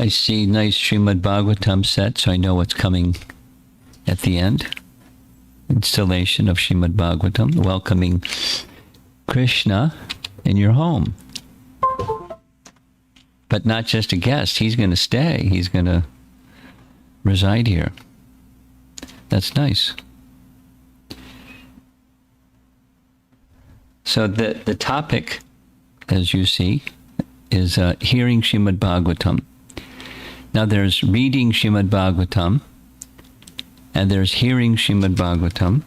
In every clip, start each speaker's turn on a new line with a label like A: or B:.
A: I see nice Srimad Bhagavatam set, so I know what's coming at the end. Installation of Srimad Bhagavatam, welcoming Krishna in your home. But not just a guest. He's going to stay. He's going to reside here. That's nice. So the topic, as you see, is hearing Srimad Bhagavatam. Now there's reading Srimad Bhagavatam, and there's hearing Srimad Bhagavatam,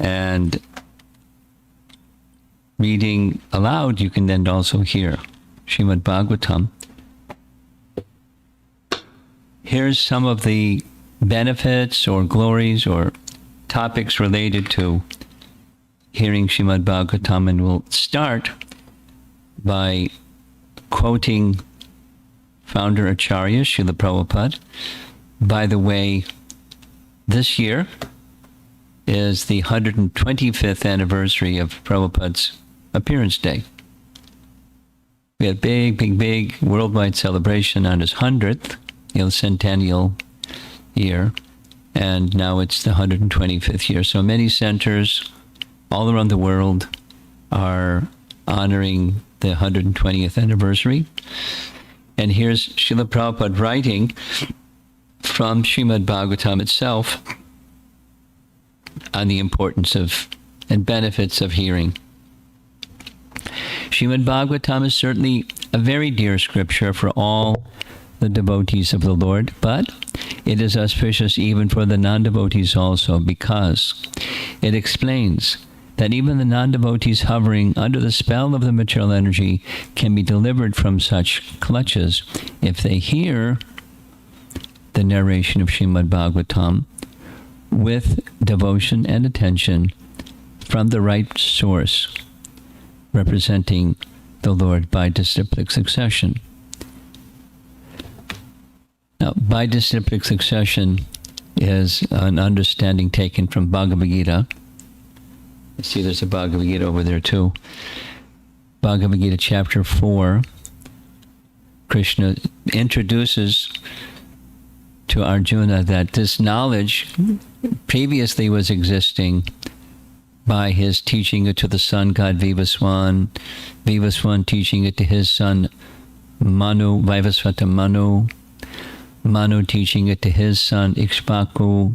A: and reading aloud, you can then also hear Srimad Bhagavatam. Here's some of the benefits or glories or topics related to hearing Srimad Bhagavatam, and we'll start by quoting founder Acharya Srila Prabhupada. By the way, this year is the 125th anniversary of Prabhupada's appearance day. We had big worldwide celebration on his 100th, centennial year, and now it's the 125th year. So many centers all around the world are honoring the 120th anniversary. And here's Srila Prabhupada writing from Srimad Bhagavatam itself on the importance of and benefits of hearing. Srimad Bhagavatam is certainly a very dear scripture for all the devotees of the Lord, but it is auspicious even for the non-devotees also, because it explains that even the non-devotees hovering under the spell of the material energy can be delivered from such clutches if they hear the narration of Srimad Bhagavatam with devotion and attention from the right source, representing the Lord by disciplic succession. Now, by disciplic succession is an understanding taken from Bhagavad Gita. You see there's a Bhagavad Gita over there too. Bhagavad Gita chapter 4, Krishna introduces to Arjuna that this knowledge previously was existing by his teaching it to the sun god Vivaswan, Vivaswan teaching it to his son Manu, Vivasvata Manu, Manu teaching it to his son Ikshvaku,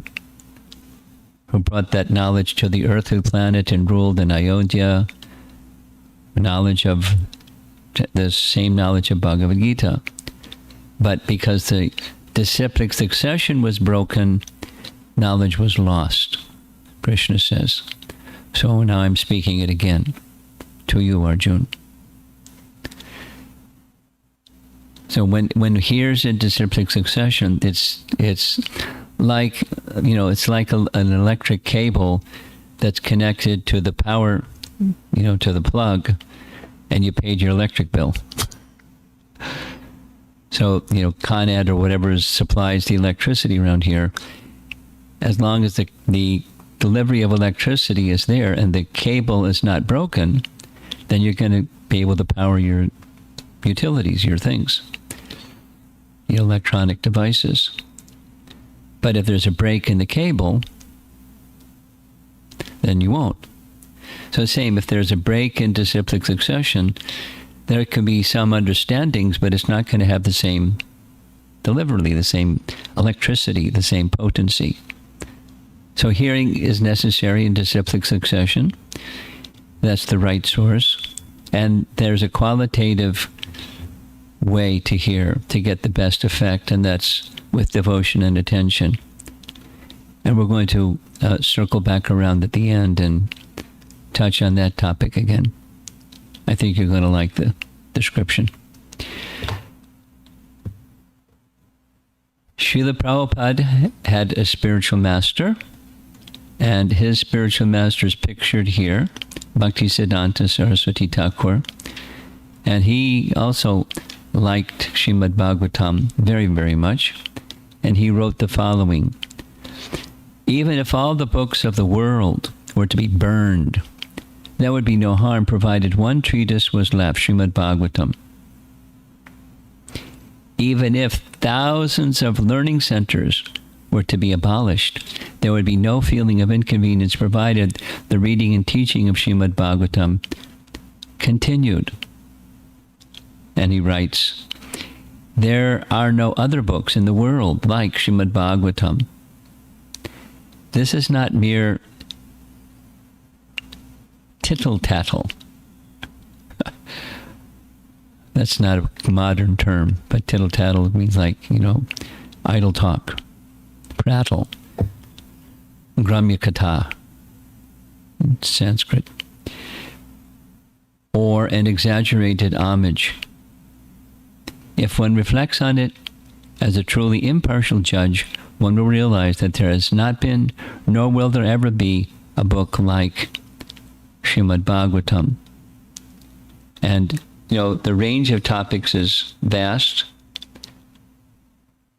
A: who brought that knowledge to the earthly planet and ruled in Ayodhya, knowledge of the same knowledge of Bhagavad Gita. But because the disciplic succession was broken, knowledge was lost, Krishna says. So now I'm speaking it again to you, Arjuna. So when here's in disciplic succession, it's like, it's like an electric cable that's connected to the power, to the plug, and you paid your electric bill. So, Con Ed or whatever supplies the electricity around here, as long as the delivery of electricity is there and the cable is not broken, then you're going to be able to power your utilities, your things, your electronic devices. But if there's a break in the cable, then you won't. So same, if there's a break in disciplic succession, there can be some understandings, but it's not going to have the same delivery, the same electricity, the same potency. So hearing is necessary in disciplic succession. That's the right source. And there's a qualitative way to hear to get the best effect, and that's with devotion and attention. And we're going to circle back around at the end and touch on that topic again. I think you're going to like the description. Srila Prabhupada had a spiritual master, and his spiritual master is pictured here, Bhaktisiddhanta Saraswati Thakur. And he also liked Srimad Bhagavatam very, very much. And he wrote the following: even if all the books of the world were to be burned, there would be no harm, provided one treatise was left, Srimad Bhagavatam. even if thousands of learning centers were to be abolished, there would be no feeling of inconvenience provided the reading and teaching of Srimad Bhagavatam continued. And he writes, there are no other books in the world like Srimad Bhagavatam. This is not mere tittle-tattle. That's not a modern term, but tittle-tattle means like, idle talk, prattle, gramya katha, in Sanskrit, or an exaggerated homage. If one reflects on it as a truly impartial judge, one will realize that there has not been, nor will there ever be, a book like Srimad Bhagavatam. And the range of topics is vast.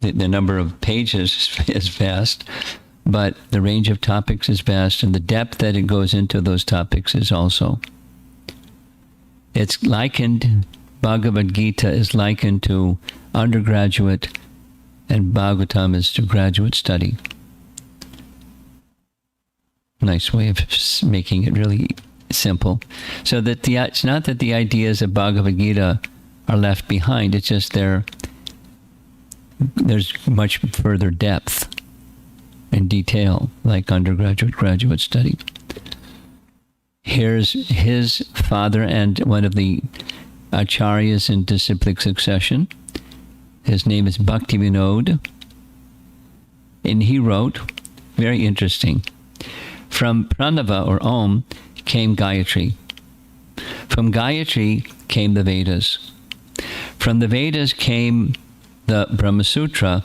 A: The number of pages is vast, but the range of topics is vast, and the depth that it goes into those topics is also. It's likened, Bhagavad Gita is likened to undergraduate, and Bhagavatam is to graduate study. Nice way of making it really simple. So that it's not that the ideas of Bhagavad Gita are left behind, it's just there's much further depth and detail, like undergraduate, graduate study. Here's his father and one of the acharyas in disciplic succession. His name is Bhakti Vinod. And he wrote, very interesting, from Pranava or Om came Gayatri. From Gayatri came the Vedas. From the Vedas came the Brahma Sutra,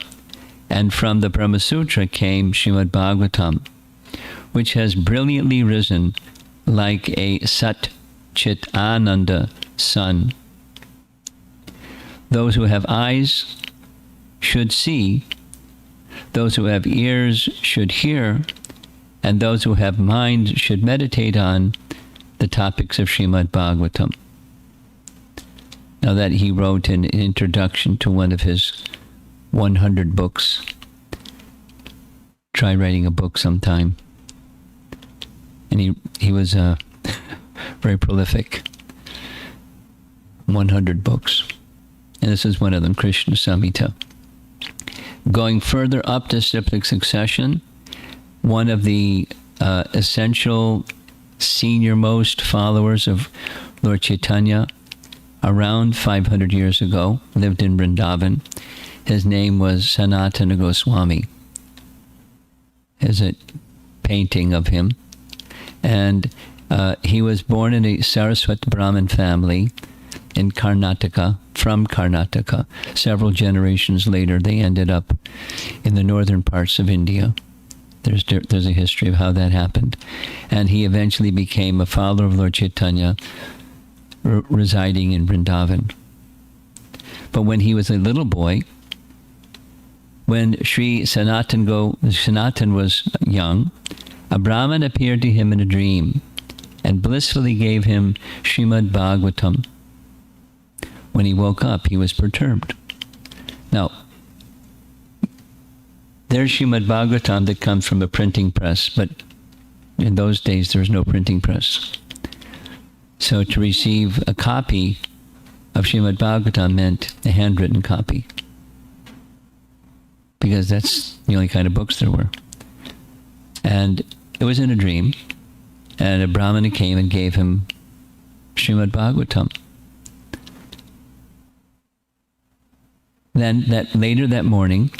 A: and from the Brahma Sutra came Srimad Bhagavatam, which has brilliantly risen like a Sat Chit Ananda sun. Those who have eyes should see, those who have ears should hear, and those who have mind should meditate on the topics of Srimad Bhagavatam. Now that he wrote an introduction to one of his 100 books. Try writing a book sometime. And he was very prolific. 100 books. And this is one of them, Krishna Samhita. Going further up to disciplic succession, one of the essential senior-most followers of Lord Chaitanya, around 500 years ago, lived in Vrindavan. His name was Sanatana Goswami. There's a painting of him. And he was born in a Saraswat Brahmin family in Karnataka, from Karnataka. Several generations later, they ended up in the northern parts of India. There's a history of how that happened. And he eventually became a follower of Lord Chaitanya, residing in Vrindavan. But when he was a little boy, when Sri Sanatan was young, a Brahmin appeared to him in a dream and blissfully gave him Srimad Bhagavatam. When he woke up, he was perturbed. Now, there's Srimad Bhagavatam that comes from a printing press, but in those days there was no printing press. So to receive a copy of Srimad Bhagavatam meant a handwritten copy, because that's the only kind of books there were. And it was in a dream, and a Brahmana came and gave him Srimad Bhagavatam. Then later that morning,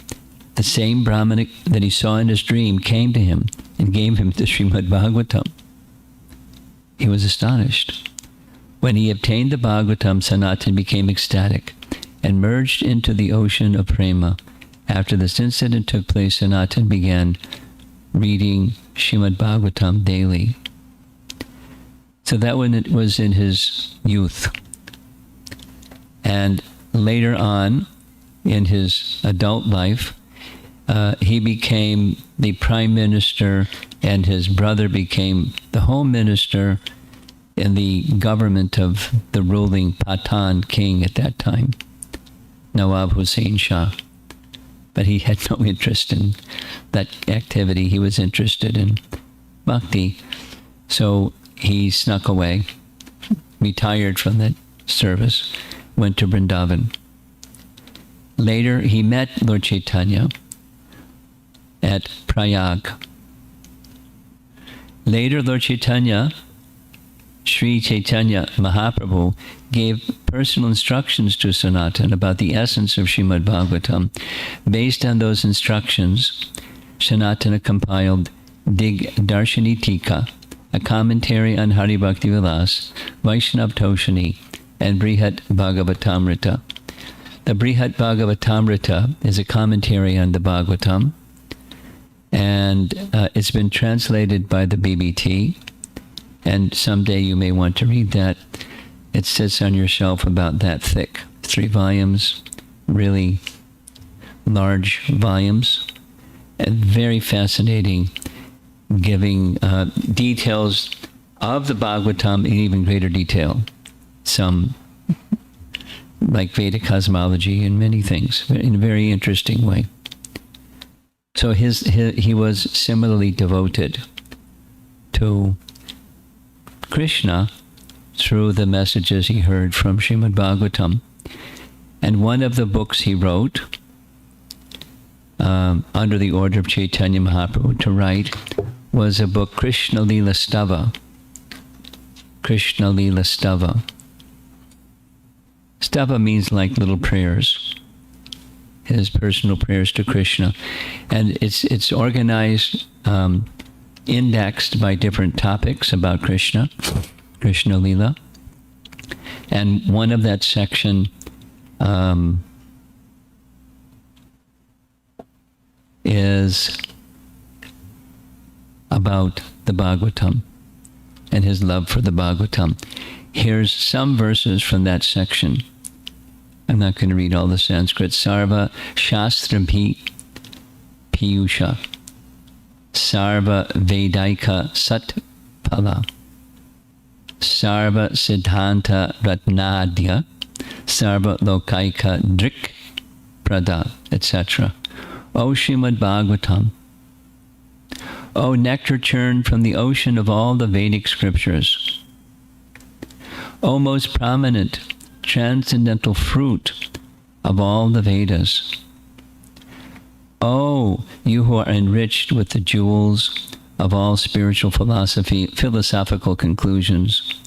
A: the same Brahmana that he saw in his dream came to him and gave him the Srimad Bhagavatam. He was astonished. When he obtained the Bhagavatam, Sanatan became ecstatic and merged into the ocean of prema. After this incident took place, Sanatan began reading Srimad Bhagavatam daily. So that one it was in his youth. And later on, in his adult life, he became the prime minister, and his brother became the home minister in the government of the ruling Pathan king at that time. Nawab Hussain Shah. But he had no interest in that activity. He was interested in bhakti. So he snuck away, retired from that service, went to Vrindavan. Later, he met Lord Chaitanya at Prayag. Later, Lord Chaitanya, Sri Chaitanya Mahaprabhu, gave personal instructions to Sanatana about the essence of Srimad Bhagavatam. Based on those instructions, Sanatana compiled Dig Darshani Tika, a commentary on Hari Bhakti Vilas, Vaishnav Toshani, and Brihat Bhagavatamrita. The Brihat Bhagavatamrita is a commentary on the Bhagavatam, and it's been translated by the BBT, and someday you may want to read that. It sits on your shelf about that thick. 3 volumes, really large volumes, and very fascinating, giving details of the Bhagavatam in even greater detail. Some like Vedic cosmology and many things in a very interesting way. So he was similarly devoted to Krishna through the messages he heard from Srimad Bhagavatam. And one of the books he wrote, under the order of Chaitanya Mahaprabhu to write, was a book, Krishna Lila Stava. Krishna Lila Stava. Stava means like little prayers, his personal prayers to Krishna. And it's organized, indexed by different topics about Krishna, Krishna Lila. And one of that section is about the Bhagavatam and his love for the Bhagavatam. Here's some verses from that section. I'm not going to read all the Sanskrit. Sarva Shastrabhi Piyusha, Sarva Vedaika Sat Pala, Sarva Siddhanta Ratnadya, Sarva Lokaika Drik Prada, etc. O Srimad Bhagavatam, O nectar churned from the ocean of all the Vedic scriptures, O most prominent, transcendental fruit of all the Vedas, O you who are enriched with the jewels of all spiritual philosophical conclusions,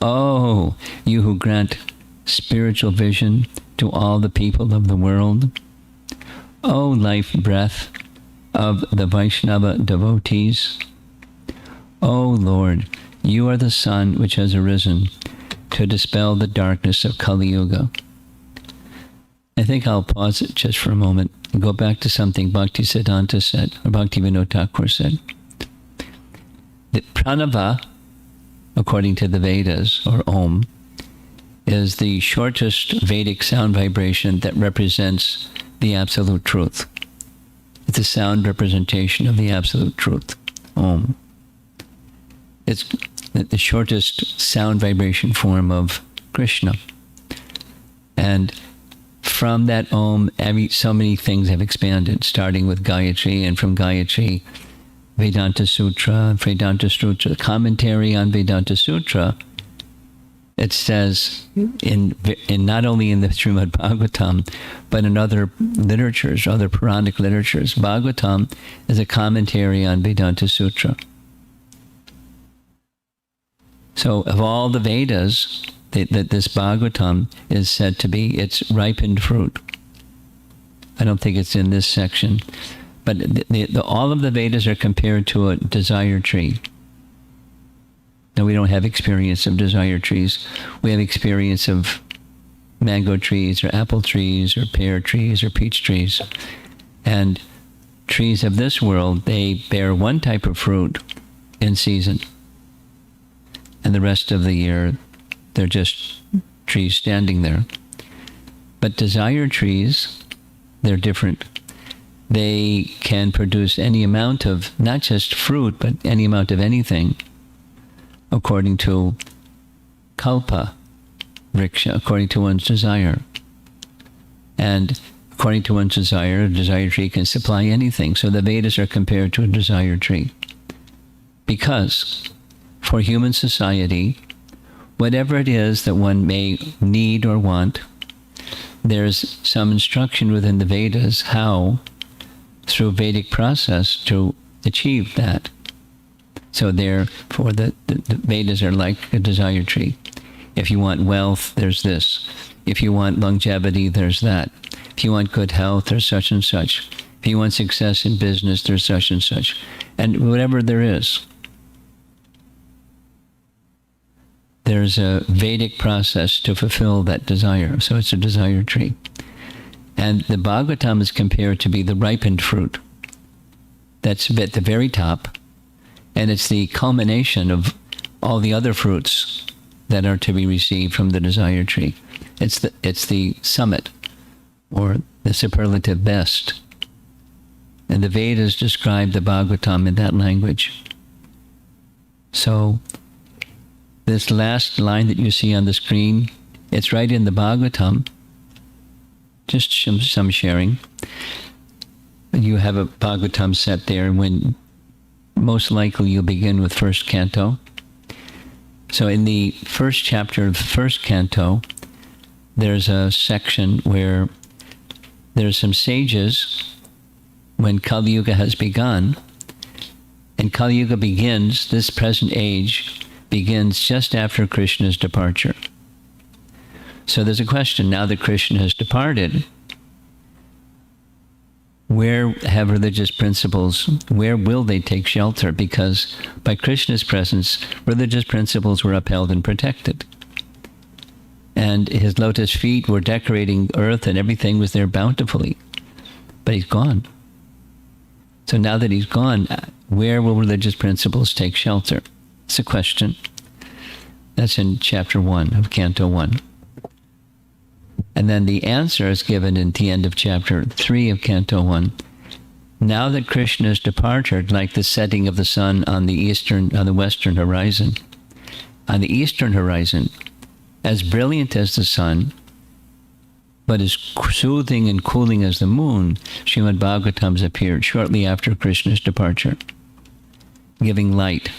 A: O you who grant spiritual vision to all the people of the world, O life breath of the Vaishnava devotees, O Lord, you are the sun which has arisen to dispel the darkness of Kali Yuga. I think I'll pause it just for a moment and go back to something Bhakti Siddhanta said, or Bhakti Vinod Thakur said. That Pranava, according to the Vedas, or Om, is the shortest Vedic sound vibration that represents the absolute truth. It's a sound representation of the absolute truth, Om. It's the shortest sound vibration form of Krishna. And from that Om, so many things have expanded, starting with Gayatri, and from Gayatri, Vedanta Sutra, commentary on Vedanta Sutra. It says, in not only in the Srimad Bhagavatam, but in other literatures, other Puranic literatures, Bhagavatam is a commentary on Vedanta Sutra. So of all the Vedas, that this Bhagavatam is said to be its ripened fruit. I don't think it's in this section, but all of the Vedas are compared to a desire tree. Now, we don't have experience of desire trees. We have experience of mango trees, or apple trees, or pear trees, or peach trees. And trees of this world, they bear one type of fruit in season. And the rest of the year, they're just trees standing there. But desire trees, they're different. They can produce any amount of, not just fruit, but any amount of anything, according to kalpa, vriksha, according to one's desire. And according to one's desire, a desire tree can supply anything. So the Vedas are compared to a desire tree. Because for human society, whatever it is that one may need or want, there's some instruction within the Vedas how, through Vedic process, to achieve that. So therefore, the Vedas are like a desire tree. If you want wealth, there's this. If you want longevity, there's that. If you want good health, there's such and such. If you want success in business, there's such and such. And whatever there is, there's a Vedic process to fulfill that desire. So it's a desire tree. And the Bhagavatam is compared to be the ripened fruit. That's at the very top. And it's the culmination of all the other fruits that are to be received from the desire tree. It's the summit, or the superlative best. And the Vedas describe the Bhagavatam in that language. So this last line that you see on the screen, it's right in the Bhagavatam. Just some sharing. You have a Bhagavatam set there, when most likely you'll begin with first canto. So in the first chapter of the first canto, there's a section where there's some sages when Kali Yuga has begun. And Kali Yuga begins, this present age begins just after Krishna's departure. So there's a question, now that Krishna has departed, where have religious principles, where will they take shelter? Because by Krishna's presence, religious principles were upheld and protected. And his lotus feet were decorating earth, and everything was there bountifully. But he's gone. So now that he's gone, where will religious principles take shelter? It's a question. That's in chapter 1 of Canto 1. And then the answer is given in the end of chapter 3 of Canto 1. Now that Krishna's departed, like the setting of the sun on the western horizon, on the eastern horizon, as brilliant as the sun, but as soothing and cooling as the moon, Srimad Bhagavatam's appeared shortly after Krishna's departure, giving light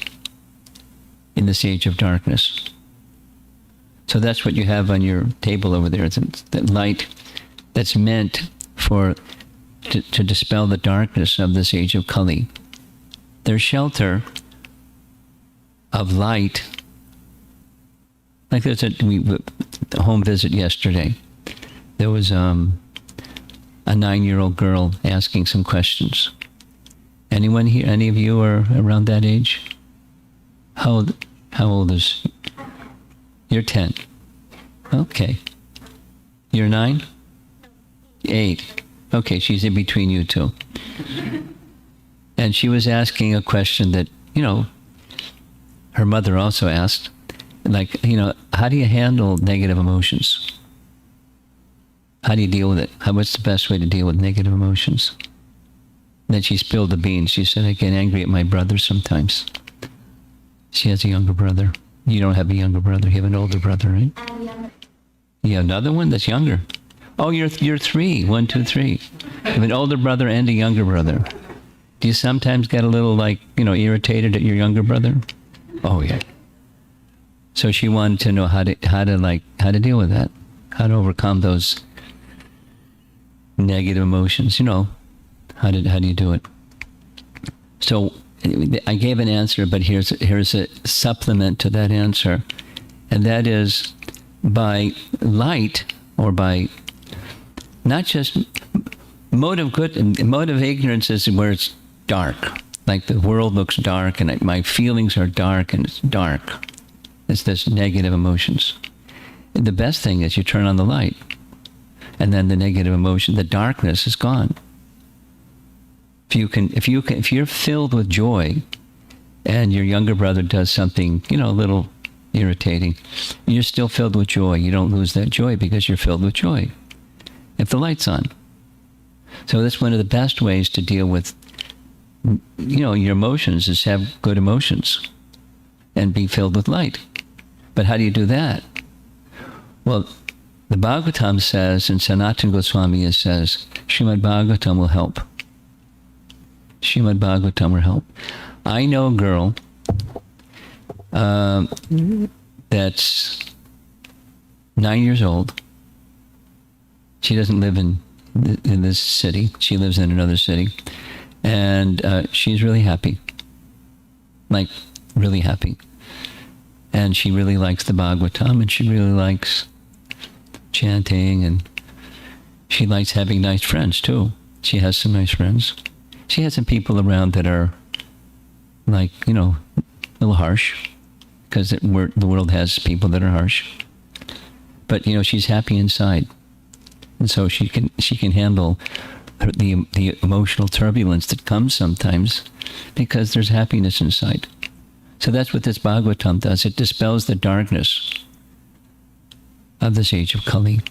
A: in this age of darkness. So that's what you have on your table over there. It's that light that's meant to dispel the darkness of this age of Kali. There's shelter of light. Like there's a home visit yesterday. There was a 9-year-old girl asking some questions. Anyone here? Any of you are around that age? How old is? You're 10. Okay. You're 9? 8. Okay, she's in between you two. And she was asking a question that, her mother also asked. Like, how do you handle negative emotions? How do you deal with it? What's the best way to deal with negative emotions? And then she spilled the beans. She said, I get angry at my brother sometimes. She has a younger brother. You don't have a younger brother. You have an older brother, right? You have another one that's younger. Oh, you're 3. 1, 2, 3. You have an older brother and a younger brother. Do you sometimes get a little irritated at your younger brother? Oh yeah. So she wanted to know how to deal with that, how to overcome those negative emotions. How do you do it? So I gave an answer, but here's a supplement to that answer, and that is by light, or by not just mode of ignorance is where it's dark, like the world looks dark and my feelings are dark and it's dark. It's this negative emotions. And the best thing is you turn on the light, and then the negative emotion, the darkness is gone. If you're filled with joy, and your younger brother does something, a little irritating, you're still filled with joy. You don't lose that joy because you're filled with joy if the light's on. So that's one of the best ways to deal with, your emotions, is have good emotions and be filled with light. But how do you do that? Well, The Bhagavatam says, and Sanatana Goswami says, Srimad Bhagavatam will help. Srimad Bhagavatam will help. I know a girl that's 9 years old. She doesn't live in this city. She lives in another city. And she's really happy. Like, really happy. And she really likes the Bhagavatam, and she really likes chanting, and she likes having nice friends, too. She has some nice friends. She has some people around that are, like, a little harsh, because the world has people that are harsh. But, she's happy inside. And so she can handle the emotional turbulence that comes sometimes because there's happiness inside. So that's what this Bhagavatam does. It dispels the darkness of this age of Kali.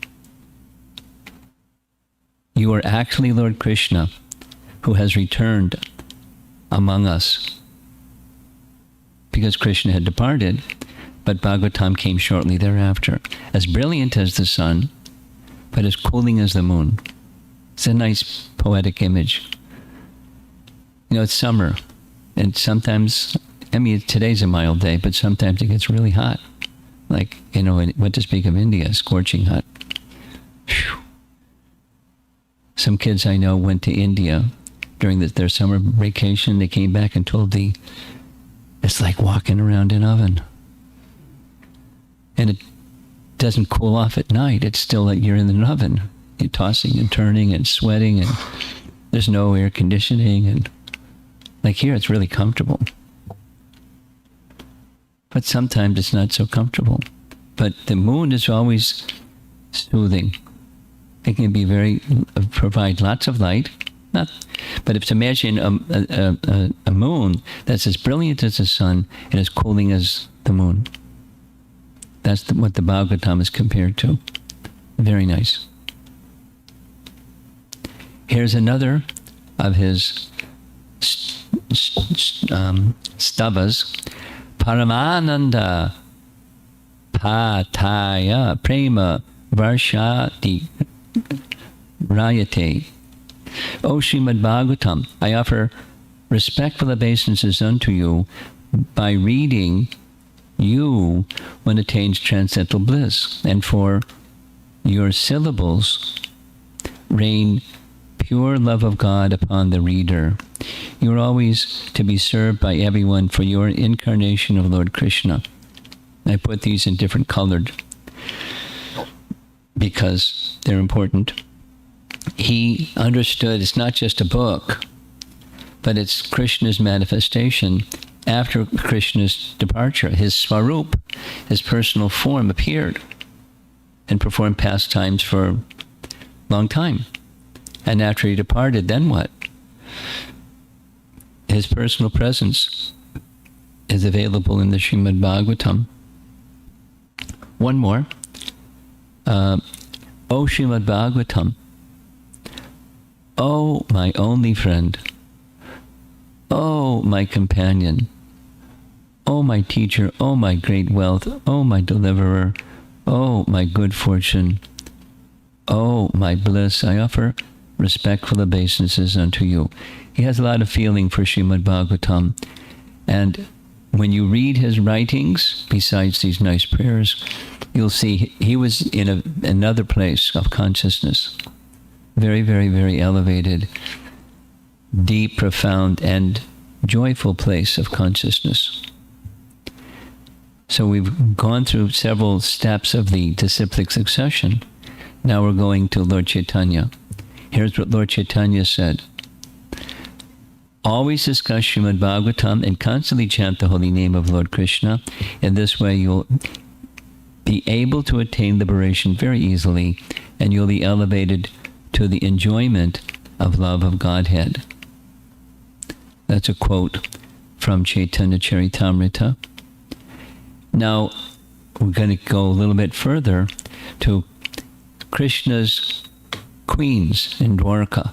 A: You are actually Lord Krishna, who has returned among us. Because Krishna had departed, but Bhagavatam came shortly thereafter. As brilliant as the sun, but as cooling as the moon. It's a nice poetic image. It's summer, and sometimes, today's a mild day, but sometimes it gets really hot. Like, what to speak of India, scorching hot. Whew. Some kids I know went to India during their summer vacation. They came back and told it's like walking around an oven. And it doesn't cool off at night. It's still like you're in an oven. You're tossing and turning and sweating, and there's no air conditioning. And like here, it's really comfortable. But sometimes it's not so comfortable. But the moon is always soothing. It can be provide lots of light. But if to imagine a moon that's as brilliant as the sun and as cooling as the moon. That's what the Bhagavatam is compared to. Very nice. Here's another of his stavas. Paramananda pataya prema varshati rayate. O Srimad Bhagavatam, I offer respectful obeisances unto you by reading you one attains transcendental bliss, and for your syllables rain pure love of God upon the reader. You are always to be served by everyone for your incarnation of Lord Krishna. I put these in different colored because they're important. He understood it's not just a book, but it's Krishna's manifestation. After Krishna's departure, his Swarup, his personal form, appeared and performed pastimes for a long time. And after he departed, then what? His personal presence is available in the Srimad Bhagavatam. One more. O Srimad Bhagavatam, O my only friend, O my companion, O my teacher, O my great wealth, O my deliverer, O my good fortune, O my bliss, I offer respectful obeisances unto you. He has a lot of feeling for Srimad Bhagavatam. And when you read his writings, besides these nice prayers, you'll see he was in another place of consciousness. Very, very, very elevated, deep, profound, and joyful place of consciousness. So we've gone through several steps of the disciplic succession. Now we're going to Lord Chaitanya. Here's what Lord Chaitanya said. Always discuss Srimad Bhagavatam and constantly chant the holy name of Lord Krishna. In this way you'll be able to attain liberation very easily, and you'll be elevated to the enjoyment of love of Godhead. That's a quote from Chaitanya Charitamrita. Now, we're going to go a little bit further to Krishna's queens in Dwarka.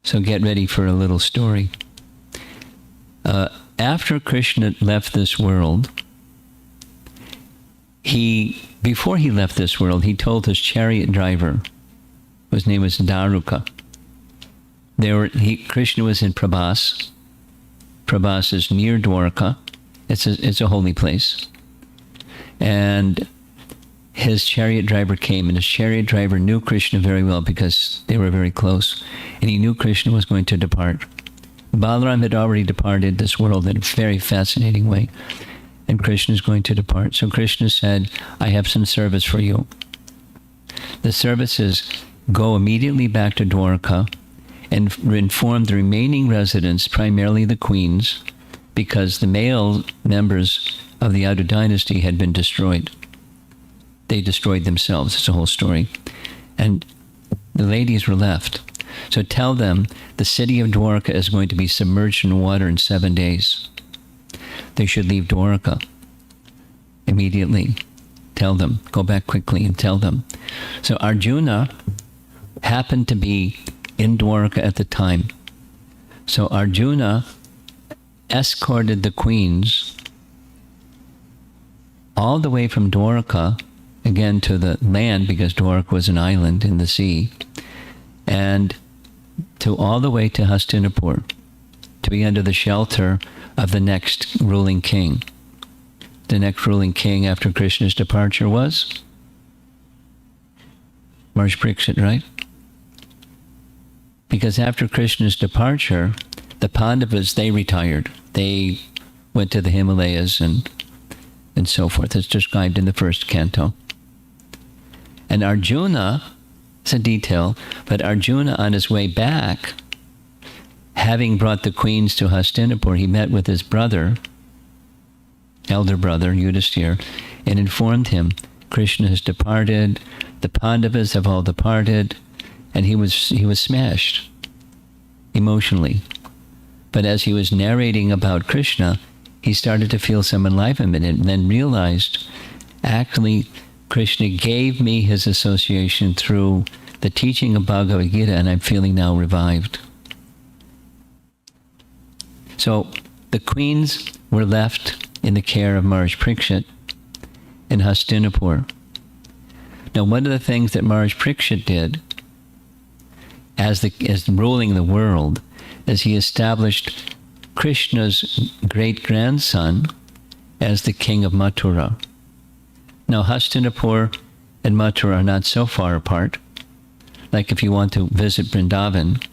A: So get ready for a little story. After Krishna left this world, before he left this world, he told his chariot driver, whose name was Daruka. Krishna was in Prabhas. Prabhas is near Dwarka. It's a holy place. And his chariot driver came, and his chariot driver knew Krishna very well because they were very close, and he knew Krishna was going to depart. Balaram had already departed this world in a very fascinating way, and Krishna is going to depart. So Krishna said, I have some service for you. The service is go immediately back to Dwarka and inform the remaining residents, primarily the queens, because the male members of the Yadu dynasty had been destroyed. They destroyed themselves. It's a whole story. And the ladies were left. So tell them the city of Dwarka is going to be submerged in water in 7 days. They should leave Dwarka immediately. Tell them. Go back quickly and tell them. So Arjuna happened to be in Dwarka at the time. So Arjuna escorted the queens all the way from Dwarka, again to the land, because Dwarka was an island in the sea, and to all the way to Hastinapur, to be under the shelter of the next ruling king. The next ruling king after Krishna's departure was Maharaj Parikshit, right? Because after Krishna's departure, the Pandavas, they retired. They went to the Himalayas and so forth. It's described in the first canto. And Arjuna, it's a detail, but Arjuna on his way back, having brought the queens to Hastinapur, he met with his brother, elder brother, Yudhishthira, and informed him, Krishna has departed, the Pandavas have all departed, and he was smashed emotionally. But as he was narrating about Krishna, he started to feel some enlightenment and then realized, actually, Krishna gave me his association through the teaching of Bhagavad Gita, and I'm feeling now revived. So the queens were left in the care of Maharaj Parikshit in Hastinapur. Now, one of the things that Maharaj Parikshit did as ruling the world is he established Krishna's great-grandson as the king of Mathura. Now, Hastinapur and Mathura are not so far apart. Like if you want to visit Vrindavan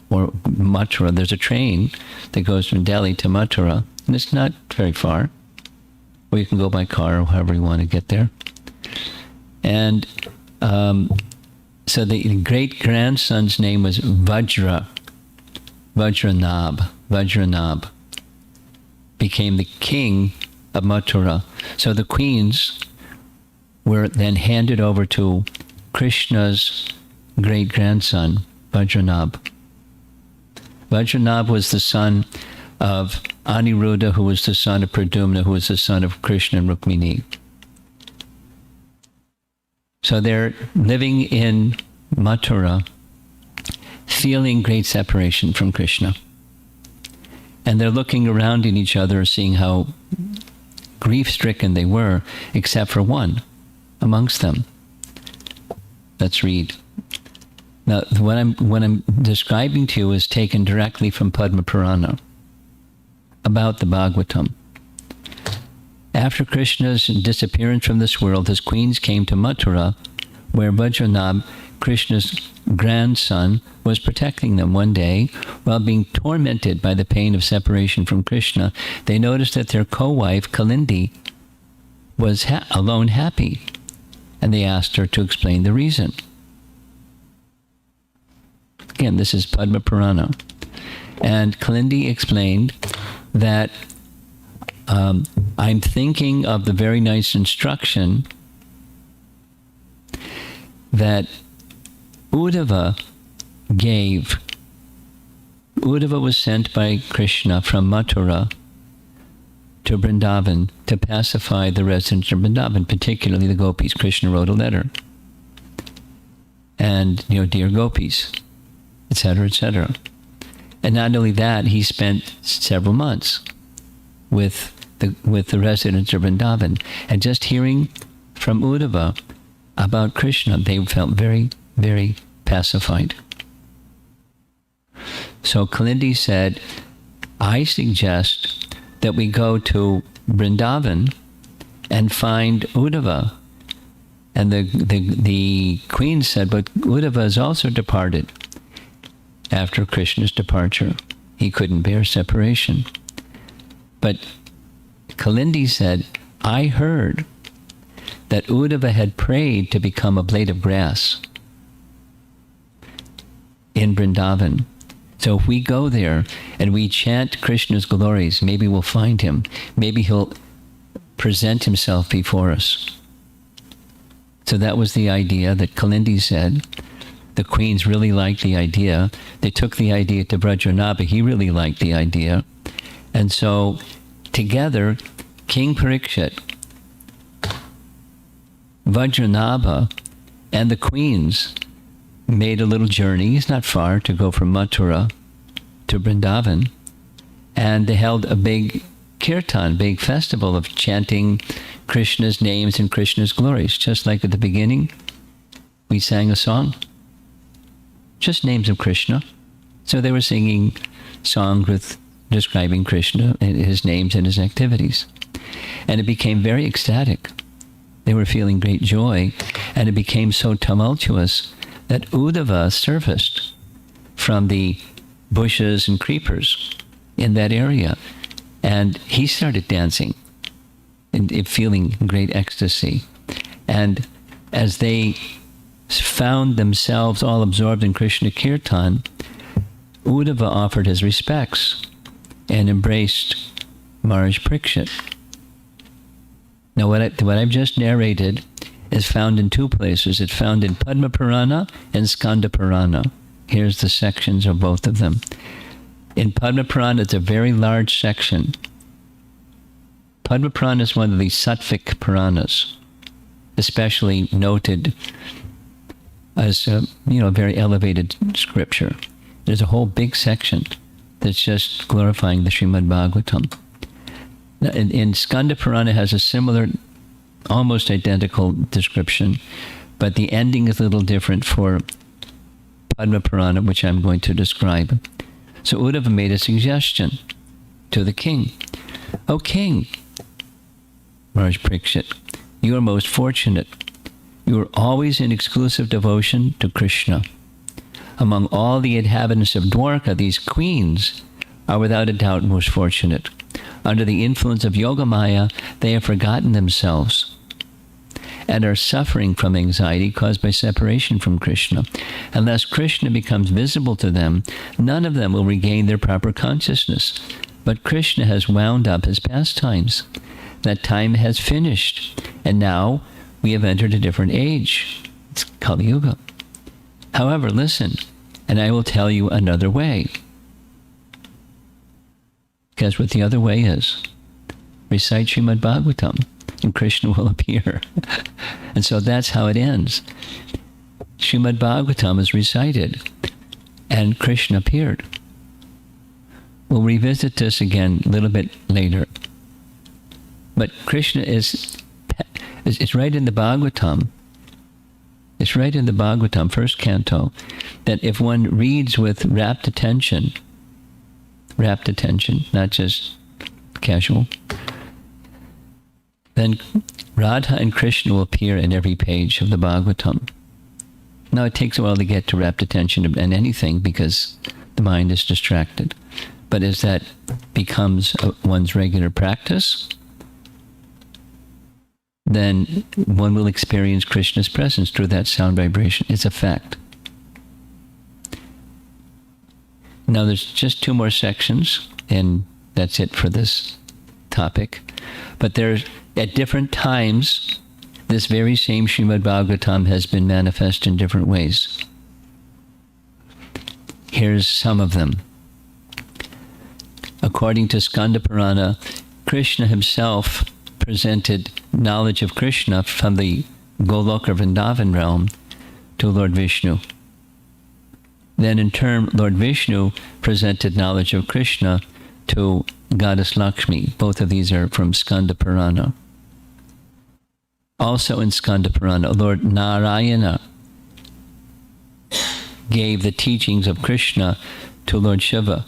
A: or Mathura, there's a train that goes from Delhi to Mathura, and it's not very far. Or you can go by car or however you want to get there. And so the great-grandson's name was Vajranab. Vajranab became the king of Mathura. So the queens were then handed over to Krishna's great-grandson, Vajranab. Vajranab was the son of Aniruddha, who was the son of Pradyumna, who was the son of Krishna and Rukmini. So they're living in Mathura, feeling great separation from Krishna. And they're looking around at each other, seeing how grief-stricken they were, except for one amongst them. Let's read. Now, what I'm describing to you is taken directly from Padma Purana about the Bhagavatam. After Krishna's disappearance from this world, his queens came to Mathura, where Vajranab, Krishna's grandson, was protecting them. One day, while being tormented by the pain of separation from Krishna, they noticed that their co-wife, Kalindi, was alone happy, and they asked her to explain the reason. Again, this is Padma Purana. And Kalindi explained that I'm thinking of the very nice instruction that Uddhava gave. Uddhava was sent by Krishna from Mathura to Vrindavan to pacify the residents of Vrindavan, particularly the gopis. Krishna wrote a letter. And, dear gopis, etc., etc. And not only that, he spent several months with the residents of Vrindavan. And just hearing from Uddhava about Krishna, they felt very, very pacified. So Kalindi said, I suggest that we go to Vrindavan and find Uddhava. And the queen said, but Uddhava has also departed after Krishna's departure. He couldn't bear separation. But Kalindi said, I heard that Uddhava had prayed to become a blade of grass in Vrindavan. So if we go there and we chant Krishna's glories, maybe we'll find him. Maybe he'll present himself before us. So that was the idea that Kalindi said. The queens really liked the idea. They took the idea to Vajranabha. He really liked the idea. And so together, King Parikshit, Vajranabha, and the queens made a little journey. It's not far to go from Mathura to Vrindavan. And they held a big kirtan, big festival of chanting Krishna's names and Krishna's glories. Just like at the beginning, we sang a song. Just names of Krishna. So they were singing songs with describing Krishna and his names and his activities. And it became very ecstatic. They were feeling great joy, and it became so tumultuous that Uddhava surfaced from the bushes and creepers in that area. And he started dancing and feeling great ecstasy. And as they found themselves all absorbed in Krishna Kirtan, Uddhava offered his respects and embraced Maharaj Parikshit. Now what I've just narrated is found in two places. It's found in Padma Purana and Skanda Purana. Here's the sections of both of them. In Padma Purana, it's a very large section. Padma Purana is one of the Sattvic Puranas, especially noted as a very elevated scripture. There's a whole big section that's just glorifying the Srimad Bhagavatam. In Skanda Purana has a similar, almost identical description, but the ending is a little different for Padma Purana, which I'm going to describe. So Uddhava made a suggestion to the king. O king, Maharaj Parikshit, you are most fortunate. You are always in exclusive devotion to Krishna. Among all the inhabitants of Dwarka, these queens are without a doubt most fortunate. Under the influence of Yogamaya, they have forgotten themselves and are suffering from anxiety caused by separation from Krishna. Unless Krishna becomes visible to them, none of them will regain their proper consciousness. But Krishna has wound up his pastimes. That time has finished, and now we have entered a different age. It's Kali Yuga. However, listen, and I will tell you another way. Guess what the other way is? Recite Srimad Bhagavatam, and Krishna will appear. And so that's how it ends. Srimad Bhagavatam is recited, and Krishna appeared. We'll revisit this again a little bit later. But Krishna it's right in the Bhagavatam. It's right in the Bhagavatam, first canto, that if one reads with rapt attention, not just casual, then Radha and Krishna will appear in every page of the Bhagavatam. Now it takes a while to get to rapt attention in anything because the mind is distracted. But as that becomes one's regular practice, then one will experience Krishna's presence through that sound vibration. It's a fact. Now there's just two more sections, and that's it for this topic. But there's, at different times, this very same Srimad Bhagavatam has been manifest in different ways. Here's some of them. According to Skanda Purana, Krishna himself presented knowledge of Krishna from the Goloka Vrindavan realm to Lord Vishnu. Then in turn, Lord Vishnu presented knowledge of Krishna to Goddess Lakshmi. Both of these are from Skanda Purana. Also in Skanda Purana, Lord Narayana gave the teachings of Krishna to Lord Shiva.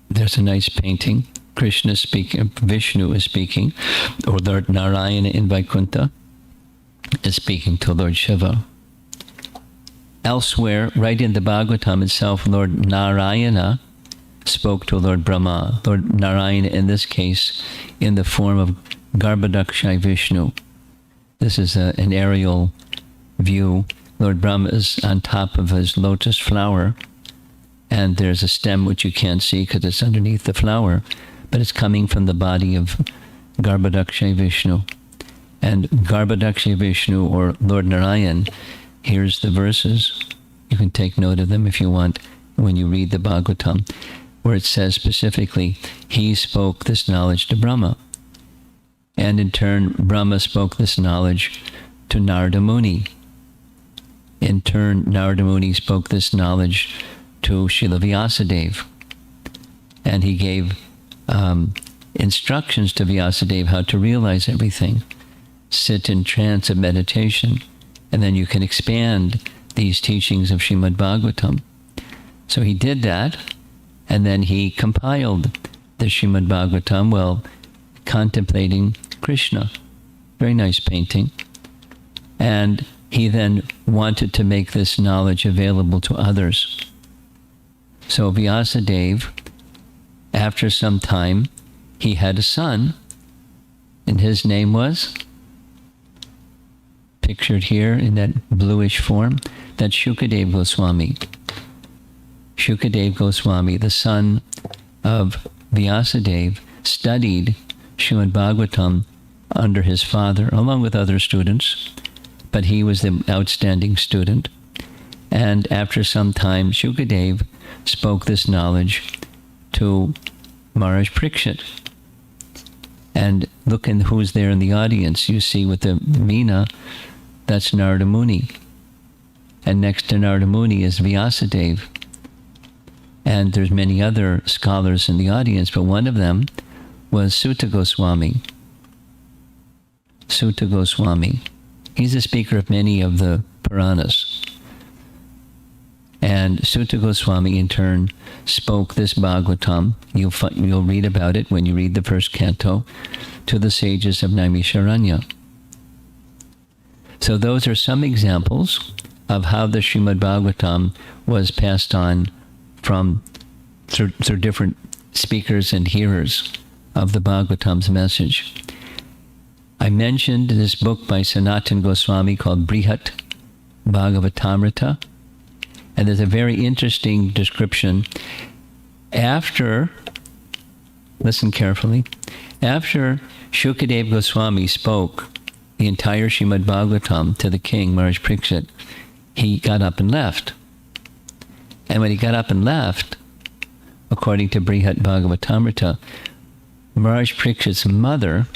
A: There's a nice painting. Krishna speaking, Vishnu is speaking, or Lord Narayana in Vaikuntha is speaking to Lord Shiva. Elsewhere, right in the Bhagavatam itself, Lord Narayana spoke to Lord Brahma. Lord Narayana, in this case, in the form of Garbhodakshai Vishnu. This is an aerial view. Lord Brahma is on top of his lotus flower, and there's a stem which you can't see because it's underneath the flower, but it's coming from the body of Garbhodakshai Vishnu. And Garbhodakshai Vishnu, or Lord Narayan, here's the verses. You can take note of them if you want when you read the Bhagavatam, where it says specifically, he spoke this knowledge to Brahma. And in turn, Brahma spoke this knowledge to Narada Muni. In turn, Narada Muni spoke this knowledge to Srila Vyasadeva. And he gave instructions to Vyasadeva how to realize everything. Sit in trance of meditation, and then you can expand these teachings of Srimad Bhagavatam. So he did that, and then he compiled the Srimad Bhagavatam while contemplating Krishna. Very nice painting. And he then wanted to make this knowledge available to others. So Vyasadeva, after some time, he had a son, and his name was, pictured here in that bluish form, that's Shukadeva Goswami. Shukadeva Goswami, the son of Vyasadeva, studied Srimad Bhagavatam under his father, along with other students, but he was the outstanding student. And after some time, Shukadeva spoke this knowledge to Maharaj Parikshit. And look in who's there in the audience. You see with the Veena, that's Narada Muni. And next to Narada Muni is Vyasadeva. And there's many other scholars in the audience, but one of them was Sutta Goswami. Sutta Goswami. He's a speaker of many of the Puranas. And Sutta Goswami, in turn, spoke this Bhagavatam. You'll read about it when you read the first canto, to the sages of Naimisharanya. So those are some examples of how the Srimad Bhagavatam was passed on through different speakers and hearers of the Bhagavatam's message. I mentioned this book by Sanatana Goswami called Brihat Bhagavatamrita, and there's a very interesting description. Listen carefully, after Shukadeva Goswami spoke the entire Srimad Bhagavatam to the king, Maharaj Parikshit, he got up and left. And when he got up and left, according to Brihat Bhagavatamrita, Maharaj Parikshit's mother,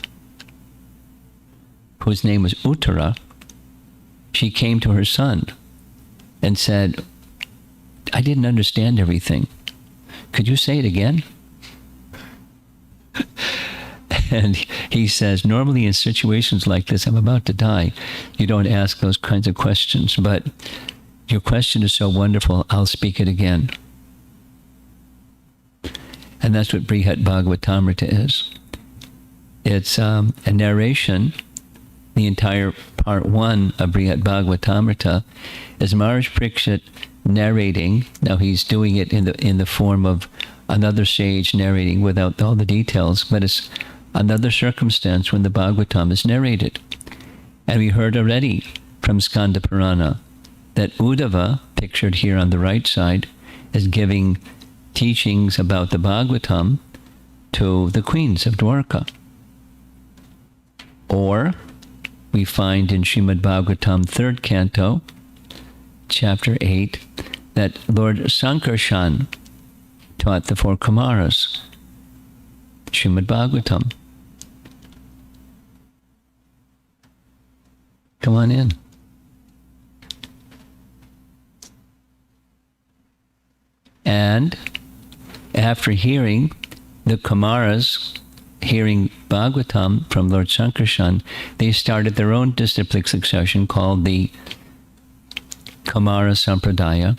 A: whose name was Uttara, she came to her son and said, I didn't understand everything. Could you say it again? And he says, normally in situations like this, I'm about to die, you don't ask those kinds of questions, but your question is so wonderful, I'll speak it again. And that's what Brihat Bhagavatamrita is. It's a narration. The entire part 1 of Brihat Bhagavatamrita is Maharaj Parikshit narrating. Now he's doing it in the form of another sage narrating without all the details, but it's another circumstance when the Bhagavatam is narrated. And we heard already from Skanda Purana that Uddhava, pictured here on the right side, is giving teachings about the Bhagavatam to the queens of Dwarka. Or we find in Srimad Bhagavatam 3rd canto, chapter 8, that Lord Sankarshan taught the 4 Kumaras Srimad Bhagavatam. Come on in. And after hearing the Kumaras, hearing Bhagavatam from Lord Sankarshan, they started their own disciplic succession called the Kumara Sampradaya.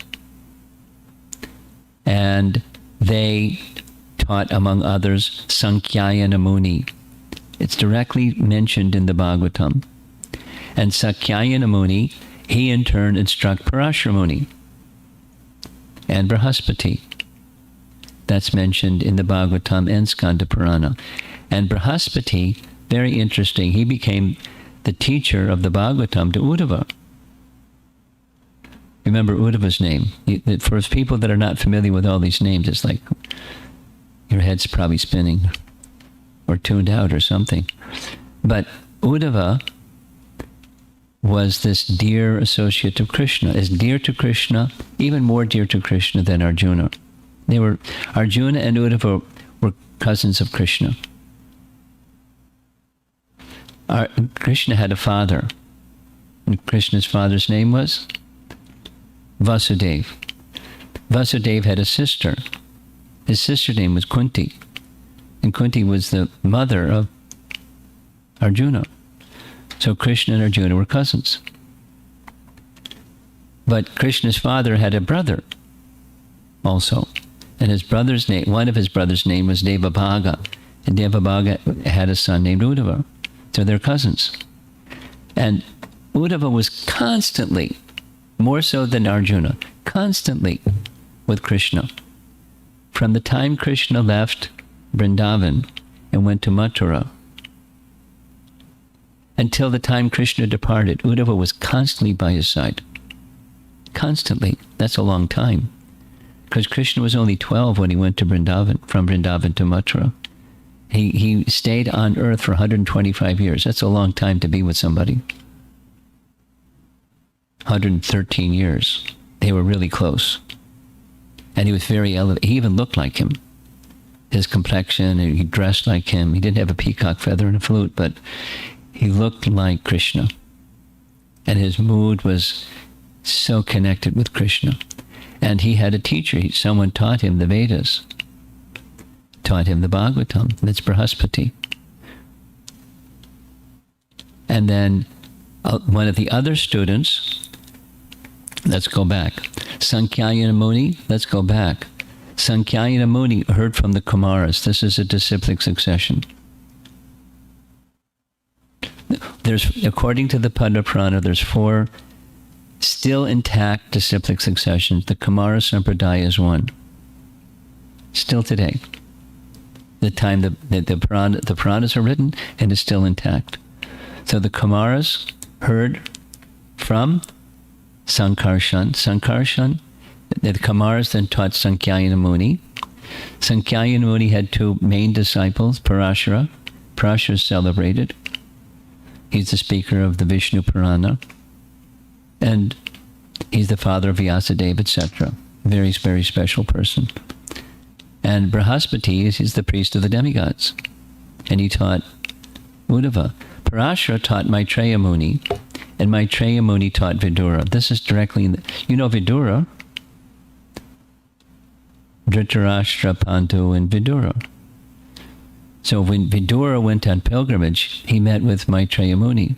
A: And they taught, among others, Sankyayana Muni. It's directly mentioned in the Bhagavatam. And Sankyayana Muni, he in turn instructed Parashara Muni and Brihaspati. That's mentioned in the Bhagavatam and Skanda Purana. And Brihaspati, very interesting, he became the teacher of the Bhagavatam to Uddhava. Remember Uddhava's name. For people that are not familiar with all these names, it's like your head's probably spinning or tuned out or something. But Uddhava was this dear associate of Krishna, as dear to Krishna, even more dear to Krishna than Arjuna. Arjuna and Uddhava were cousins of Krishna. Krishna had a father, and Krishna's father's name was Vasudeva. Vasudeva had a sister. His sister's name was Kunti, and Kunti was the mother of Arjuna. So Krishna and Arjuna were cousins. But Krishna's father had a brother also, and his brother's name, one of his brother's name was Devabhaga, and Devabhaga had a son named Uddhava. So they're cousins. And Uddhava was constantly, more so than Arjuna, constantly with Krishna. From the time Krishna left Vrindavan and went to Mathura, until the time Krishna departed, Uddhava was constantly by his side. Constantly. That's a long time. Because Krishna was only 12 when he went to Vrindavan, from Vrindavan to Mathura. He stayed on earth for 125 years. That's a long time to be with somebody. 113 years. They were really close. And he was very elevated. He even looked like him. His complexion, and he dressed like him. He didn't have a peacock feather and a flute, but he looked like Krishna. And his mood was so connected with Krishna. And he had a teacher. Someone taught him the Vedas. Taught him the Bhagavatam. That's Brihaspati. And then one of the other students, let's go back. Sankyayana Muni, let's go back. Sankyayana Muni heard from the Kumaras. This is a disciplic succession. According to the Padma Purana, there's 4 still intact disciplic successions. The Kumara Sampradaya is one. Still today. The time the Puranas are written, and is still intact. So the Kumaras heard from Sankarshan. The Kumaras then taught Sankyayana Muni. Sankyayana Muni had 2 main disciples, Parashara. Parashara is celebrated. He's the speaker of the Vishnu Purana. And he's the father of Vyasadeva, etc. Very, very special person. And Brihaspati is the priest of the demigods. And he taught Uddhava. Parashara taught Maitreya Muni, and Maitreya Muni taught Vidura. This is directly in the... You know Vidura? Dhritarashtra, Pandu, and Vidura. So when Vidura went on pilgrimage, he met with Maitreya Muni.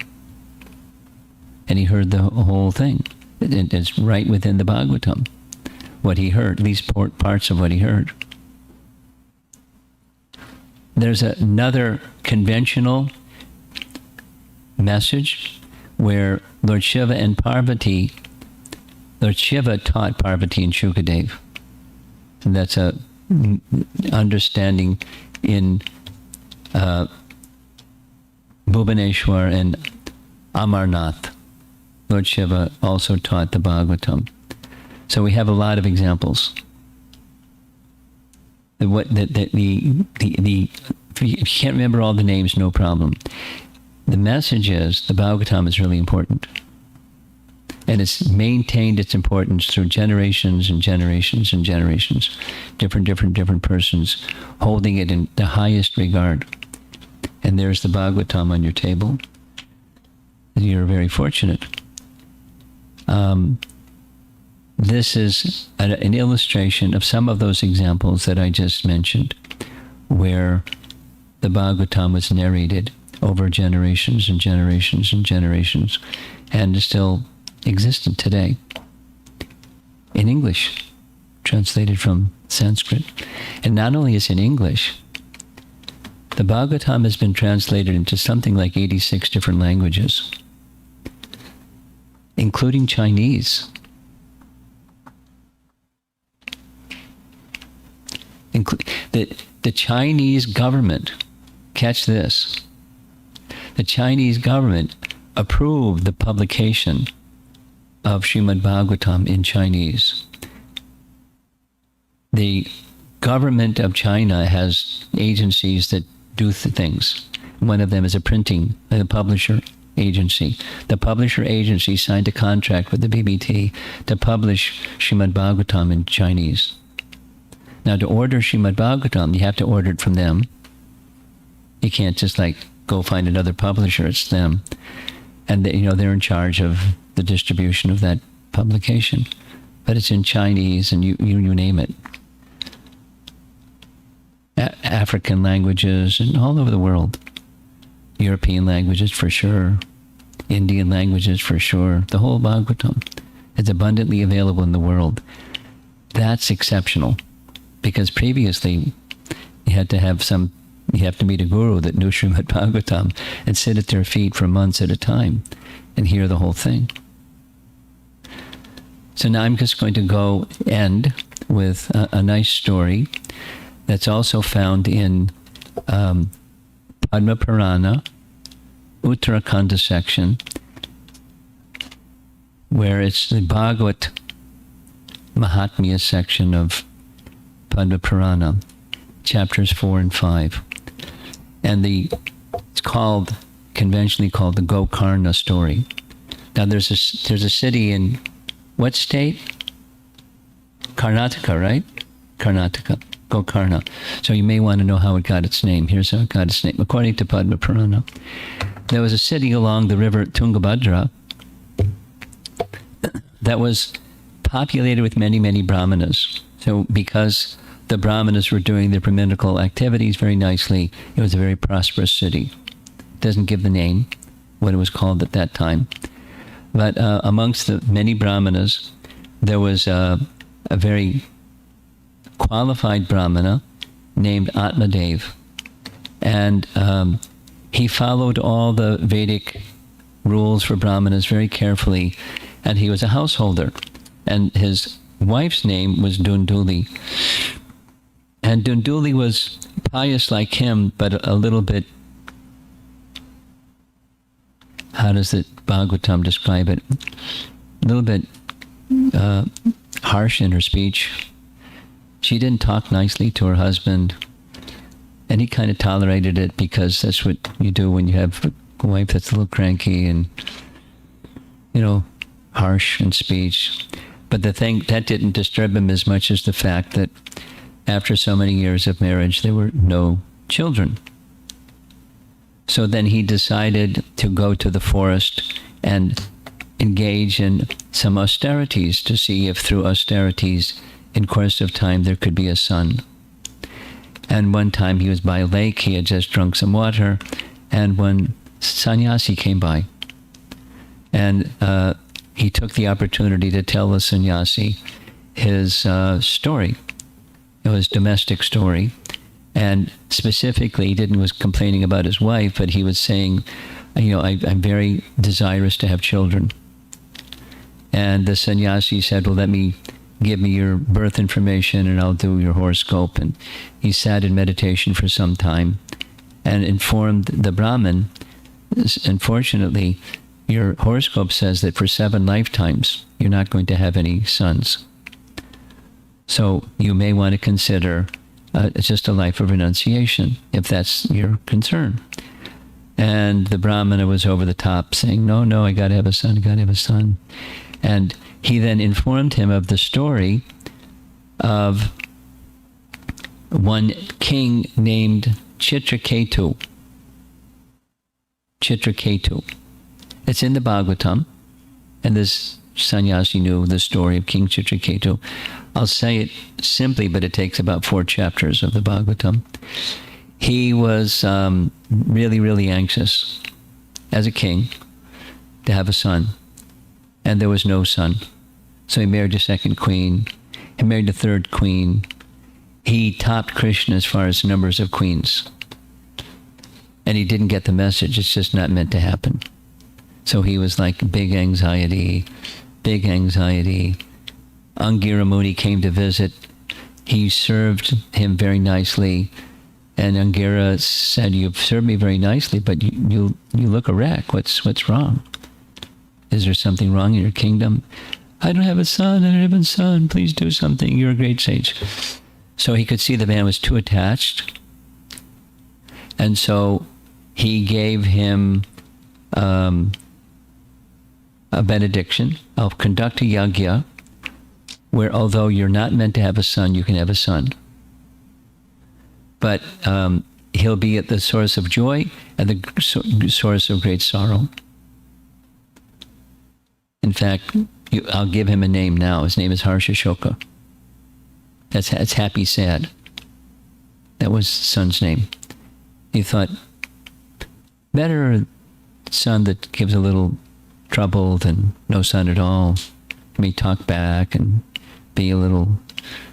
A: And he heard the whole thing. It's right within the Bhagavatam, what he heard, at least parts of what he heard. There's another conventional message where Lord Shiva and Parvati, Lord Shiva taught Parvati and Shukadev. And that's a understanding in Bhubaneswar and Amarnath. Lord Shiva also taught the Bhagavatam. So we have a lot of examples. If you can't remember all the names, no problem. The message is, the Bhagavatam is really important. And it's maintained its importance through generations and generations and generations. Different persons holding it in the highest regard. And there's the Bhagavatam on your table. And you're very fortunate. This is an illustration of some of those examples that I just mentioned, where the Bhagavatam was narrated over generations and generations and generations, and is still existent today in English, translated from Sanskrit. And not only is it in English, the Bhagavatam has been translated into something like 86 different languages, including Chinese. The Chinese government, catch this, the Chinese government approved the publication of Srimad Bhagavatam in Chinese. The government of China has agencies that do things. One of them is a publisher agency. The publisher agency signed a contract with the BBT to publish Srimad Bhagavatam in Chinese. Now, to order Srimad Bhagavatam, you have to order it from them. You can't just go find another publisher. It's them, and they're in charge of the distribution of that publication. But it's in Chinese, and you name it. African languages and all over the world. European languages for sure. Indian languages for sure. The whole Bhagavatam is abundantly available in the world. That's exceptional, because previously you have to meet a guru that knew Srimad Bhagavatam and sit at their feet for months at a time and hear the whole thing. So now I'm just going to end with a nice story that's also found in Padma Purana, Uttarakhanda section, where it's the Bhagavat Mahatmya section of Padma Purana, chapters 4 and 5. And it's conventionally called the Gokarna story. Now there's a city in what state? Karnataka, right? Karnataka. Gokarna. So you may want to know how it got its name. Here's how it got its name. According to Padma Purana, there was a city along the river Tungabhadra that was populated with many, many brahmanas. So because the brahmanas were doing their brahminical activities very nicely, it was a very prosperous city. It doesn't give the name, what it was called at that time. But amongst the many brahmanas, there was a very qualified brahmana named Atmadev. And he followed all the Vedic rules for brahmanas very carefully, and he was a householder. And his wife's name was Dunduli. And Dunduli was pious like him, but a little bit, how does the Bhagavatam describe it? A little bit harsh in her speech. She didn't talk nicely to her husband, and he kind of tolerated it because that's what you do when you have a wife that's a little cranky and, harsh in speech. But the thing that didn't disturb him as much as the fact that after so many years of marriage, there were no children. So then he decided to go to the forest and engage in some austerities to see if through austerities, in course of time, there could be a son. And one time he was by a lake, he had just drunk some water, and one sannyasi came by. And he took the opportunity to tell the sannyasi his story. It was a domestic story. And specifically, he was complaining about his wife, but he was saying, I'm very desirous to have children. And the sannyasi said, well, give me your birth information and I'll do your horoscope. And he sat in meditation for some time and informed the Brahmin, unfortunately, your horoscope says that for 7 lifetimes, you're not going to have any sons. So you may want to consider just a life of renunciation, if that's your concern. And the Brahmana was over the top saying, no, I got to have a son, And he then informed him of the story of one king named Chitraketu. It's in the Bhagavatam, and this sannyasi knew the story of King Chitraketu. I'll say it simply, but it takes about 4 chapters of the Bhagavatam. he was really, really anxious as a king to have a son, and there was no son. So he married a second queen. He married a third queen. He topped Krishna as far as numbers of queens. And he didn't get the message. It's just not meant to happen. So he was like big anxiety, big anxiety. Angira Muni came to visit. He served him very nicely. And Angira said, "You've served me very nicely, but you look a wreck. What's wrong? Is there something wrong in your kingdom?" "I don't have a son. I don't have a son. Please do something. You're a great sage." So he could see the man was too attached. And so he gave him a benediction. "I'll conduct a yajna where, although you're not meant to have a son, you can have a son. But he'll be at the source of joy and the source of great sorrow. In fact, I'll give him a name now. His name is Harsha Shoka. That's happy, sad. That was son's name." He thought, better a son that gives a little trouble than no son at all. He may talk back and be a little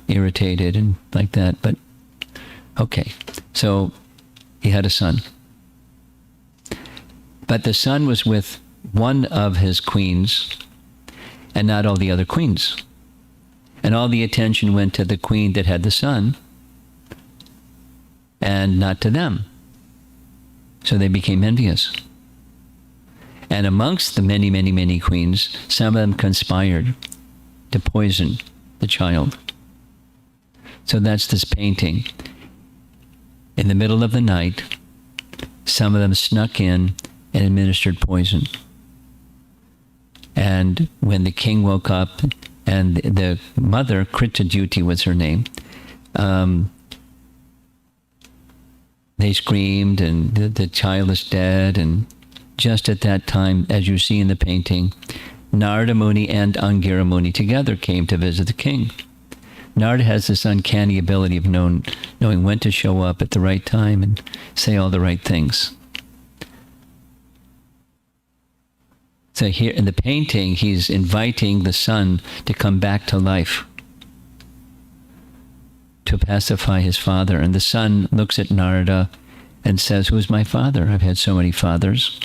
A: irritated and like that, but okay. So he had a son. But the son was with one of his queens and not all the other queens. And all the attention went to the queen that had the son and not to them. So they became envious. And amongst the many, many, many queens, some of them conspired to poison the child. So that's this painting. In the middle of the night, some of them snuck in and administered poison. And when the king woke up, and the mother, Kritadyuti was her name, they screamed, and the child is dead. And just at that time, as you see in the painting, Narada Muni and Angira Muni together came to visit the king. Narada has this uncanny ability of knowing when to show up at the right time and say all the right things. So here in the painting, he's inviting the son to come back to life, to pacify his father. And the son looks at Narada and says, "Who's my father? I've had so many fathers."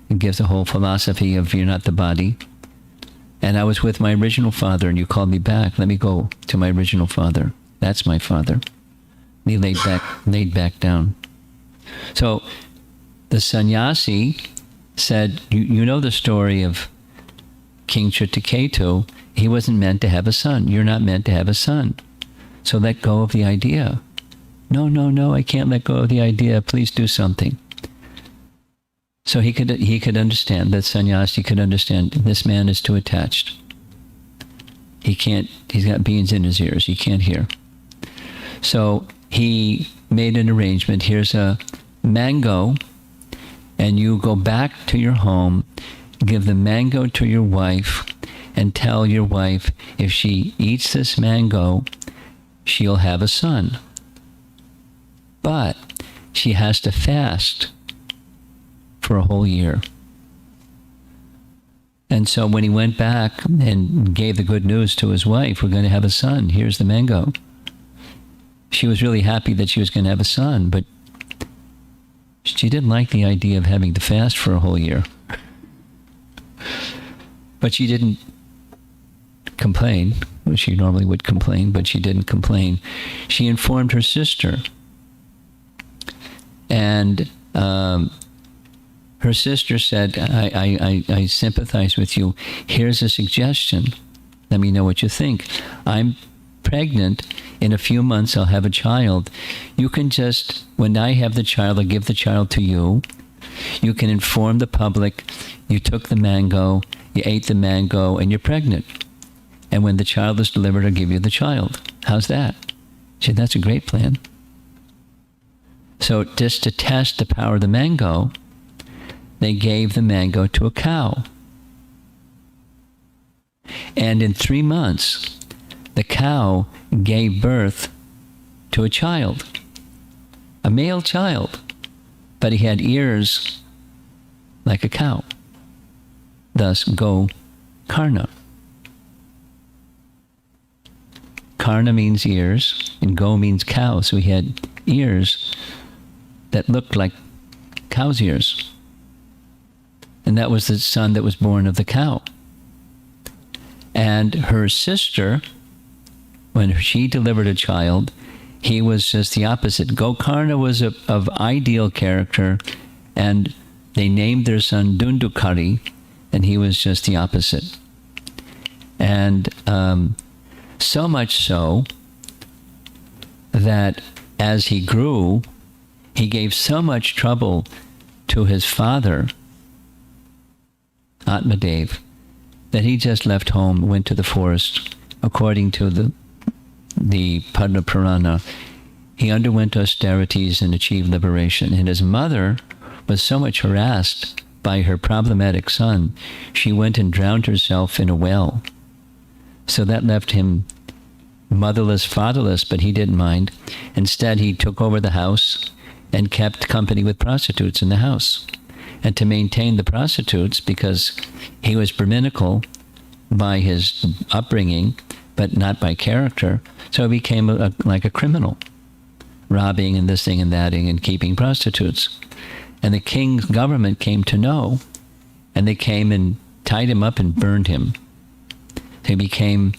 A: And gives the whole philosophy of you're not the body. "And I was with my original father, and you called me back. Let me go to my original father. That's my father." And he laid back down. So the sannyasi said, you know the story of King Chitraketu. He wasn't meant to have a son. You're not meant to have a son. So let go of the idea. No, I can't let go of the idea. Please do something. So he could understand, that sannyasi could understand, this man is too attached. He's got beans in his ears. He can't hear. So he made an arrangement. Here's a mango, and you go back to your home, give the mango to your wife, and tell your wife if she eats this mango, she'll have a son. But she has to fast for a whole year. And so when he went back and gave the good news to his wife, we're going to have a son, here's the mango. She was really happy that she was going to have a son, but she didn't like the idea of having to fast for a whole year. But she didn't complain. Well, she normally would complain, but she didn't complain. She informed her sister. And her sister said, I sympathize with you. Here's a suggestion. Let me know what you think. I'm pregnant. In a few months, I'll have a child. You can just, when I have the child, I'll give the child to you. You can inform the public you took the mango, you ate the mango, and you're pregnant. And when the child is delivered, I'll give you the child. How's that? She said, that's a great plan. So just to test the power of the mango, they gave the mango to a cow. And in 3 months, the cow gave birth to a child. a male child, but he had ears like a cow. Thus, Go-Karna. Karna means ears, and Go means cow. So he had ears that looked like cow's ears. And that was the son that was born of the cow. And her sister, when she delivered a child, he was just the opposite. Go-Karna was of ideal character, and they named their son Dundukari, and he was just the opposite. And so much so that as he grew, he gave so much trouble to his father, Atmadev, that he just left home, went to the forest. According to the Padma Purana, he underwent austerities and achieved liberation. And his mother was so much harassed by her problematic son, she went and drowned herself in a well. So that left him motherless, fatherless, but he didn't mind. Instead, he took over the house and kept company with prostitutes in the house. And to maintain the prostitutes, because he was Brahminical by his upbringing, but not by character, so he became like a criminal, robbing and this thing and that and keeping prostitutes. And the king's government came to know, and they came and tied him up and burned him. He became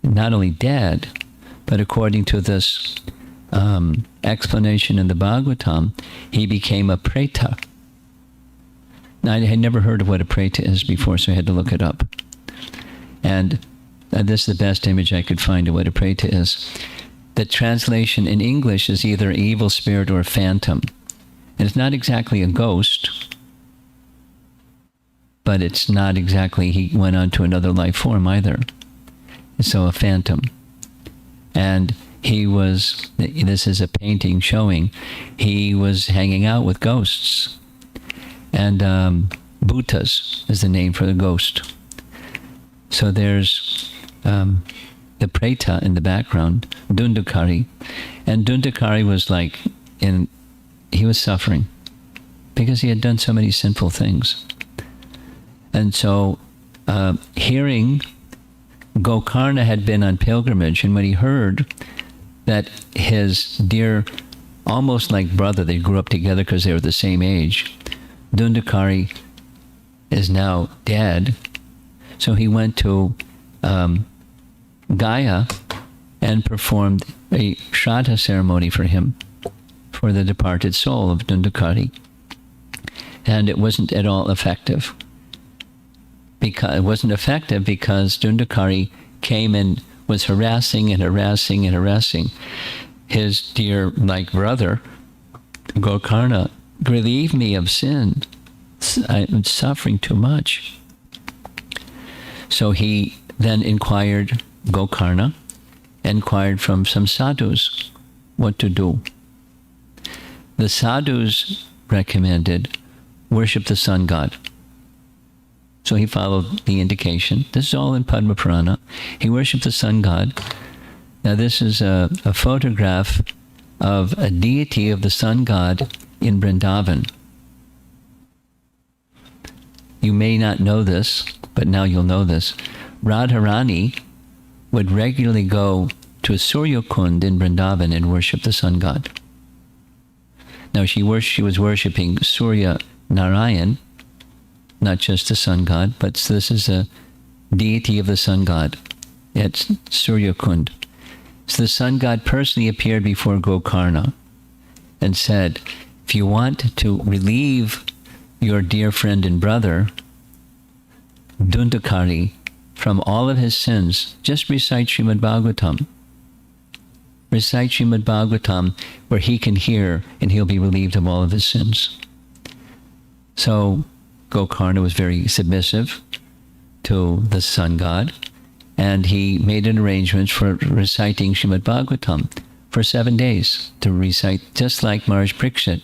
A: not only dead, but according to this explanation in the Bhagavatam, he became a preta. Now, I had never heard of what a preta is before, so I had to look it up. And this is the best image I could find of what a preta is. The translation in English is either evil spirit or phantom. And it's not exactly a ghost, but it's not exactly he went on to another life form either. So a phantom. And he was, this is a painting showing, he was hanging out with ghosts. And Bhutas is the name for the ghost. So there's the Preta in the background, Dundukari. And Dundukari was like, he was suffering because he had done so many sinful things. And so hearing Go-Karna had been on pilgrimage, and when he heard that his dear, almost like brother, they grew up together because they were the same age, Dundukari is now dead, so he went to Gaya and performed a Shraddha ceremony for him, for the departed soul of Dundukari. And it wasn't at all effective. It wasn't effective because Dundukari came and was harassing and harassing and harassing his dear like brother, Go-Karna. Relieve me of sin. I'm suffering too much. So he then inquired, Go-Karna inquired from some sadhus what to do. The sadhus recommended worship the sun god. So he followed the indication. This is all in Padma Purana. He worshipped the sun god. Now this is a photograph of a deity of the sun god in Vrindavan. You may not know this, but now you'll know this. Radharani would regularly go to Surya Kund in Vrindavan and worship the sun god. Now she was worshipping Surya Narayan, not just the sun god, but this is a deity of the sun god. It's Surya Kund. So the sun god personally appeared before Go-Karna and said, if you want to relieve your dear friend and brother, Dundukari, from all of his sins, just recite Srimad Bhagavatam. Recite Srimad Bhagavatam where he can hear and he'll be relieved of all of his sins. So Go-Karna was very submissive to the sun god, and he made an arrangement for reciting Srimad Bhagavatam for 7 days to recite, just like Maharaj Parikshit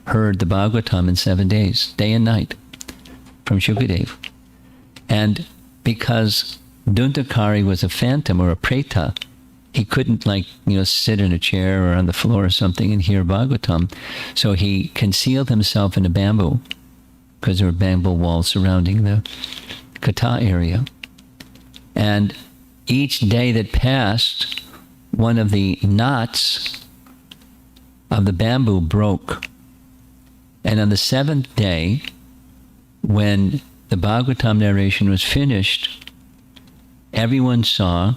A: heard the Bhagavatam in 7 days, day and night, from Shukadev. And because Dundukari was a phantom or a preta, he couldn't sit in a chair or on the floor or something and hear Bhagavatam. So he concealed himself in a bamboo, because there were bamboo walls surrounding the kata area. And each day that passed, one of the knots of the bamboo broke. And on the seventh day, when the Bhagavatam narration was finished, everyone saw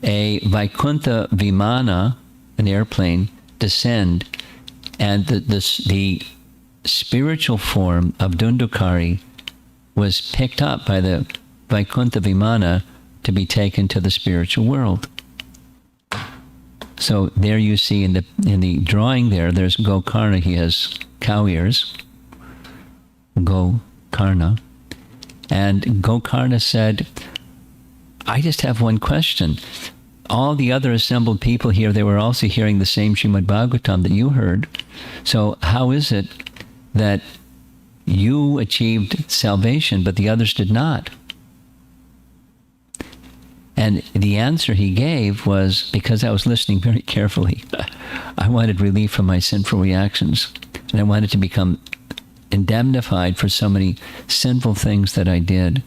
A: a Vaikuntha Vimana, an airplane, descend, and the spiritual form of Dundukari was picked up by the Vaikuntha Vimana to be taken to the spiritual world. So there you see in the drawing there's Gokarna. He has cow ears, Gokarna. And Gokarna said, I just have one question. All the other assembled people here, they were also hearing the same Srimad Bhagavatam that you heard. So how is it that you achieved salvation, but the others did not? And the answer he gave was, because I was listening very carefully, I wanted relief from my sinful reactions. And I wanted to become indemnified for so many sinful things that I did.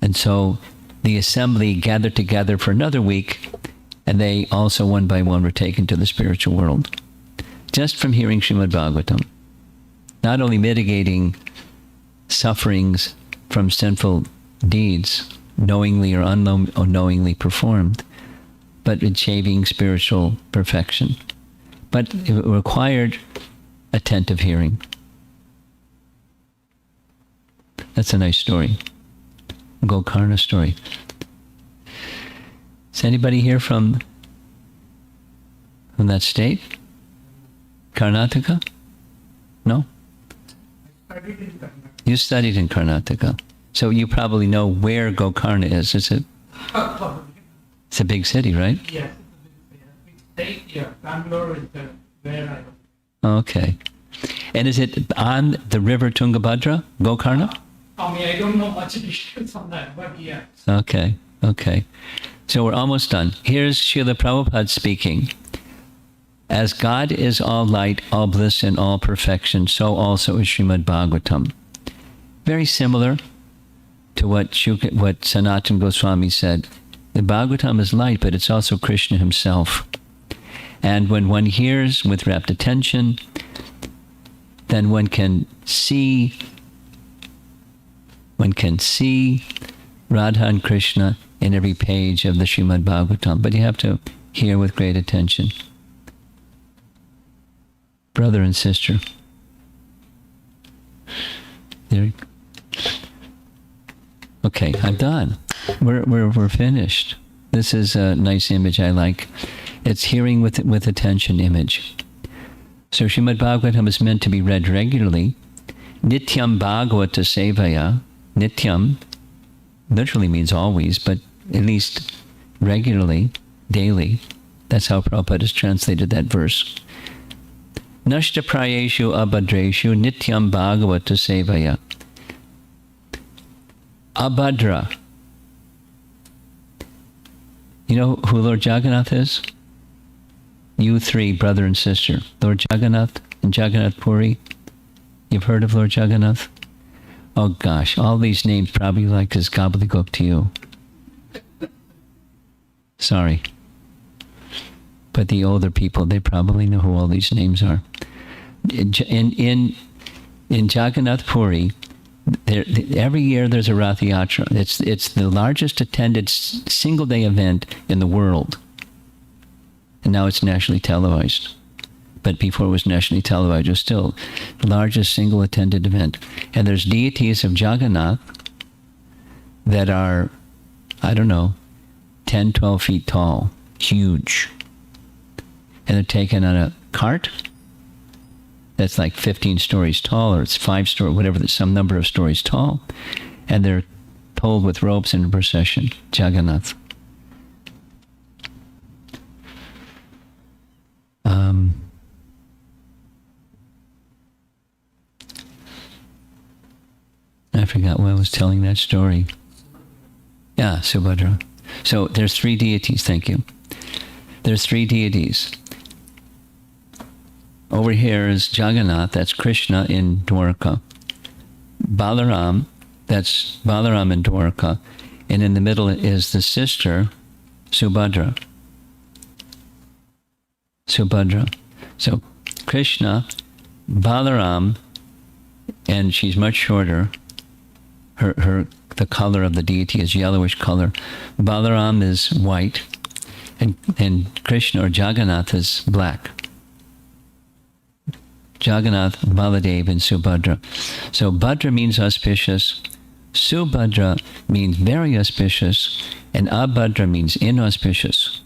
A: And so the assembly gathered together for another week, and they also one by one were taken to the spiritual world, just from hearing Srimad Bhagavatam. Not only mitigating sufferings from sinful deeds, knowingly or unknowingly performed, but achieving spiritual perfection. But it required attentive hearing. That's a nice story. Gokarna story. Is anybody here from that state? Karnataka? No? You studied in Karnataka. So you probably know where Gokarna is. It's a big city, right?
B: Yes, it's a big state. Yeah, Bangalore is where I was.
A: Okay. And is it on the river Tungabhadra, Gokarna?
B: I don't know much details on that, but yes.
A: Okay. So we're almost done. Here's Srila Prabhupada speaking. As God is all light, all bliss, and all perfection, so also is Srimad Bhagavatam. Very similar to what Sanatana Goswami said. The Bhagavatam is light, but it's also Krishna himself. And when one hears with rapt attention, then one can see Radha and Krishna in every page of the Srimad Bhagavatam. But you have to hear with great attention. Brother and sister. There. Okay, I'm done. We're finished. This is a nice image I like. It's hearing with attention image. So Srimad Bhagavatam is meant to be read regularly. Nityam Bhagavata Sevaya. Nityam literally means always, but at least regularly, daily. That's how Prabhupada has translated that verse. Nashta prayeshu abhadreshu nityam bhagavata sevaya. Abhadra. You know who Lord Jagannath is? You three, brother and sister. Lord Jagannath and Jagannath Puri. You've heard of Lord Jagannath? Oh gosh, all these names probably like this gobbledygook to you. Sorry. But the older people, they probably know who all these names are. In Jagannath Puri, every year there's a Rath Yatra. It's the largest attended single-day event in the world. And now it's nationally televised. But before it was nationally televised, it was still the largest single attended event. And there's deities of Jagannath that are, 10, 12 feet tall, huge. And they're taken on a cart that's like 15 stories tall, or it's 5 stories, whatever, some number of stories tall. And they're pulled with ropes in a procession, Jagannath. I forgot why I was telling that story. Yeah, Subhadra. So there's three deities, thank you. There's three deities. Over here is Jagannath, that's Krishna in Dwarka. Balaram, that's Balaram in Dwarka. And in the middle is the sister, Subhadra. Subhadra. So Krishna, Balaram, and she's much shorter. The color of the deity is yellowish color. Balaram is white, and Krishna or Jagannath is black. Jagannath, Baladev, and Subhadra. So Bhadra means auspicious, Subhadra means very auspicious, and Abhadra means inauspicious.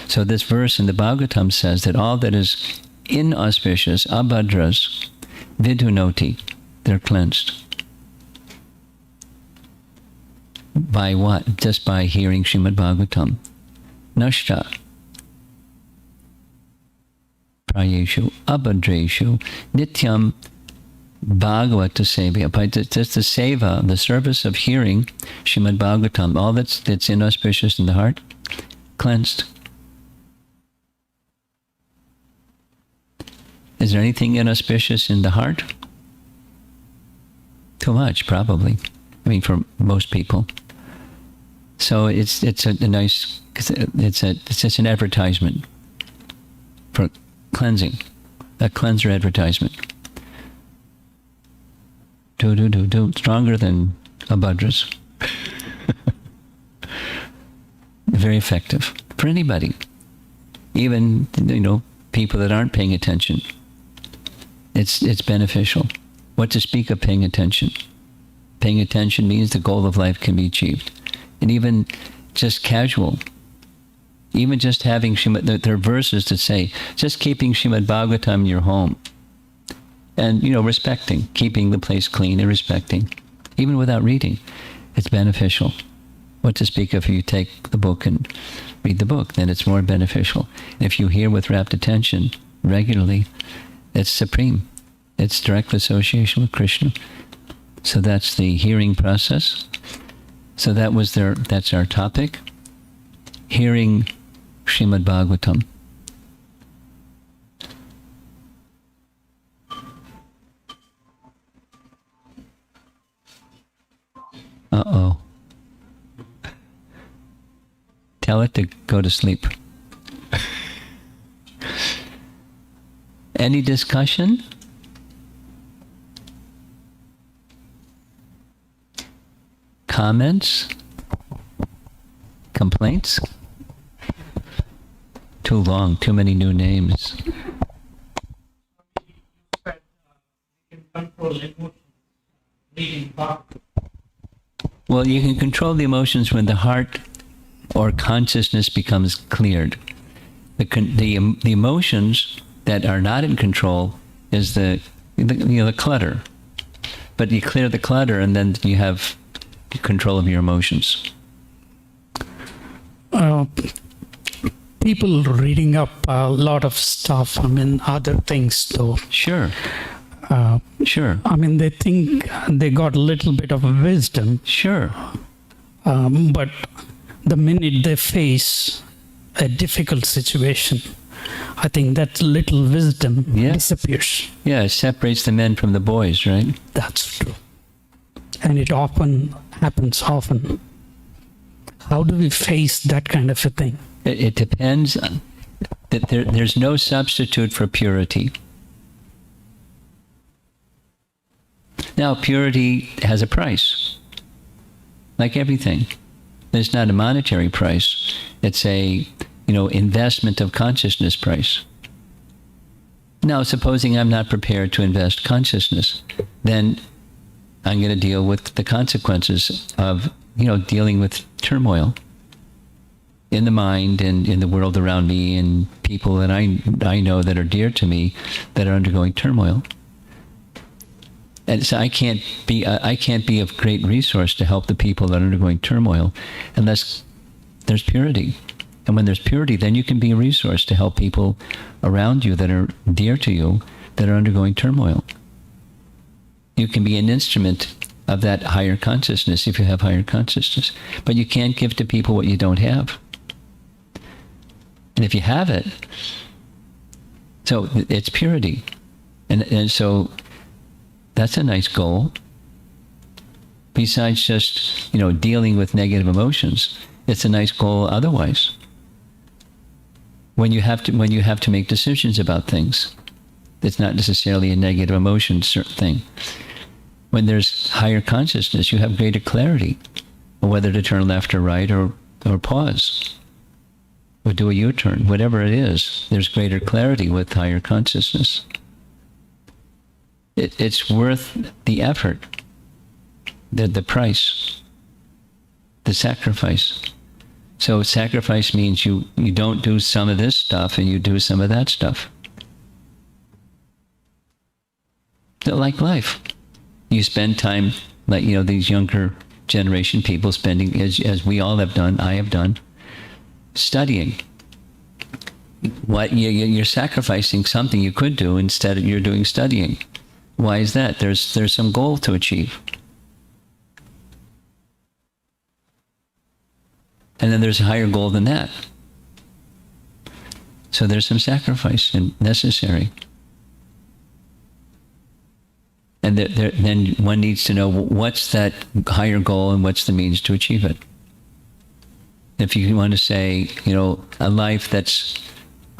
A: So this verse in the Bhagavatam says that all that is inauspicious, Abhadras, vidunoti, they're cleansed. By what? Just by hearing Srimad Bhagavatam. Nashta. Prayeshu, Abhadreshu, Nityam Bhagavata Sevya. By just the seva, the service of hearing Srimad Bhagavatam, all that's inauspicious in the heart, cleansed. Is there anything inauspicious in the heart? Too much, probably. I mean, for most people. So it's a nice, it's just an advertisement for cleansing, a cleanser advertisement. Stronger than Abhadras. Very effective for anybody, even people that aren't paying attention. It's beneficial. What to speak of paying attention? Paying attention means the goal of life can be achieved. And even just casual, even just having Srimad, there are verses that say, just keeping Srimad Bhagavatam in your home. And, respecting, keeping the place clean and respecting, even without reading, it's beneficial. What to speak of if you take the book and read the book, then it's more beneficial. And if you hear with rapt attention regularly, it's supreme. It's direct association with Krishna. So that's the hearing process. So that's our topic. Hearing Srimad Bhagavatam. Uh-oh. Tell it to go to sleep. Any discussion? Comments? Complaints? Too long, too many new names.
B: You can control emotions, reading Bhagavatam.
A: Well, you can control the emotions when the heart or consciousness becomes cleared. The emotions that are not in control is the clutter. But you clear the clutter, and then you have control of your emotions.
C: People reading up a lot of stuff, other things though.
A: Sure. Sure.
C: They think they got a little bit of wisdom.
A: Sure.
C: But the minute they face a difficult situation, I think that little wisdom disappears.
A: Yeah, it separates the men from the boys, right?
C: That's true. And it often happens often. How do we face that kind of a thing?
A: It depends. That there's no substitute for purity. Now, purity has a price, like everything. It's not a monetary price. It's a, investment of consciousness price. Now, supposing I'm not prepared to invest consciousness, then I'm going to deal with the consequences of, dealing with turmoil in the mind and in the world around me and people that I know that are dear to me that are undergoing turmoil. And so I can't be of great resource to help the people that are undergoing turmoil unless there's purity. And when there's purity, then you can be a resource to help people around you that are dear to you that are undergoing turmoil. You can be an instrument of that higher consciousness if you have higher consciousness. But you can't give to people what you don't have. And if you have it, so it's purity. And so that's a nice goal. Besides just, dealing with negative emotions, it's a nice goal otherwise. When you have to make decisions about things, it's not necessarily a negative emotion thing. When there's higher consciousness, you have greater clarity on whether to turn left or right or pause or do a U-turn. Whatever it is, there's greater clarity with higher consciousness. It's worth the effort, the price, the sacrifice. So sacrifice means you don't do some of this stuff and you do some of that stuff. Like life. You spend time, like, these younger generation people spending, as we all have done, I have done, studying. What you're sacrificing something you could do, instead you're doing studying. Why is that? There's some goal to achieve. And then there's a higher goal than that. So there's some sacrifice necessary. And then one needs to know what's that higher goal and what's the means to achieve it. If you want to say, a life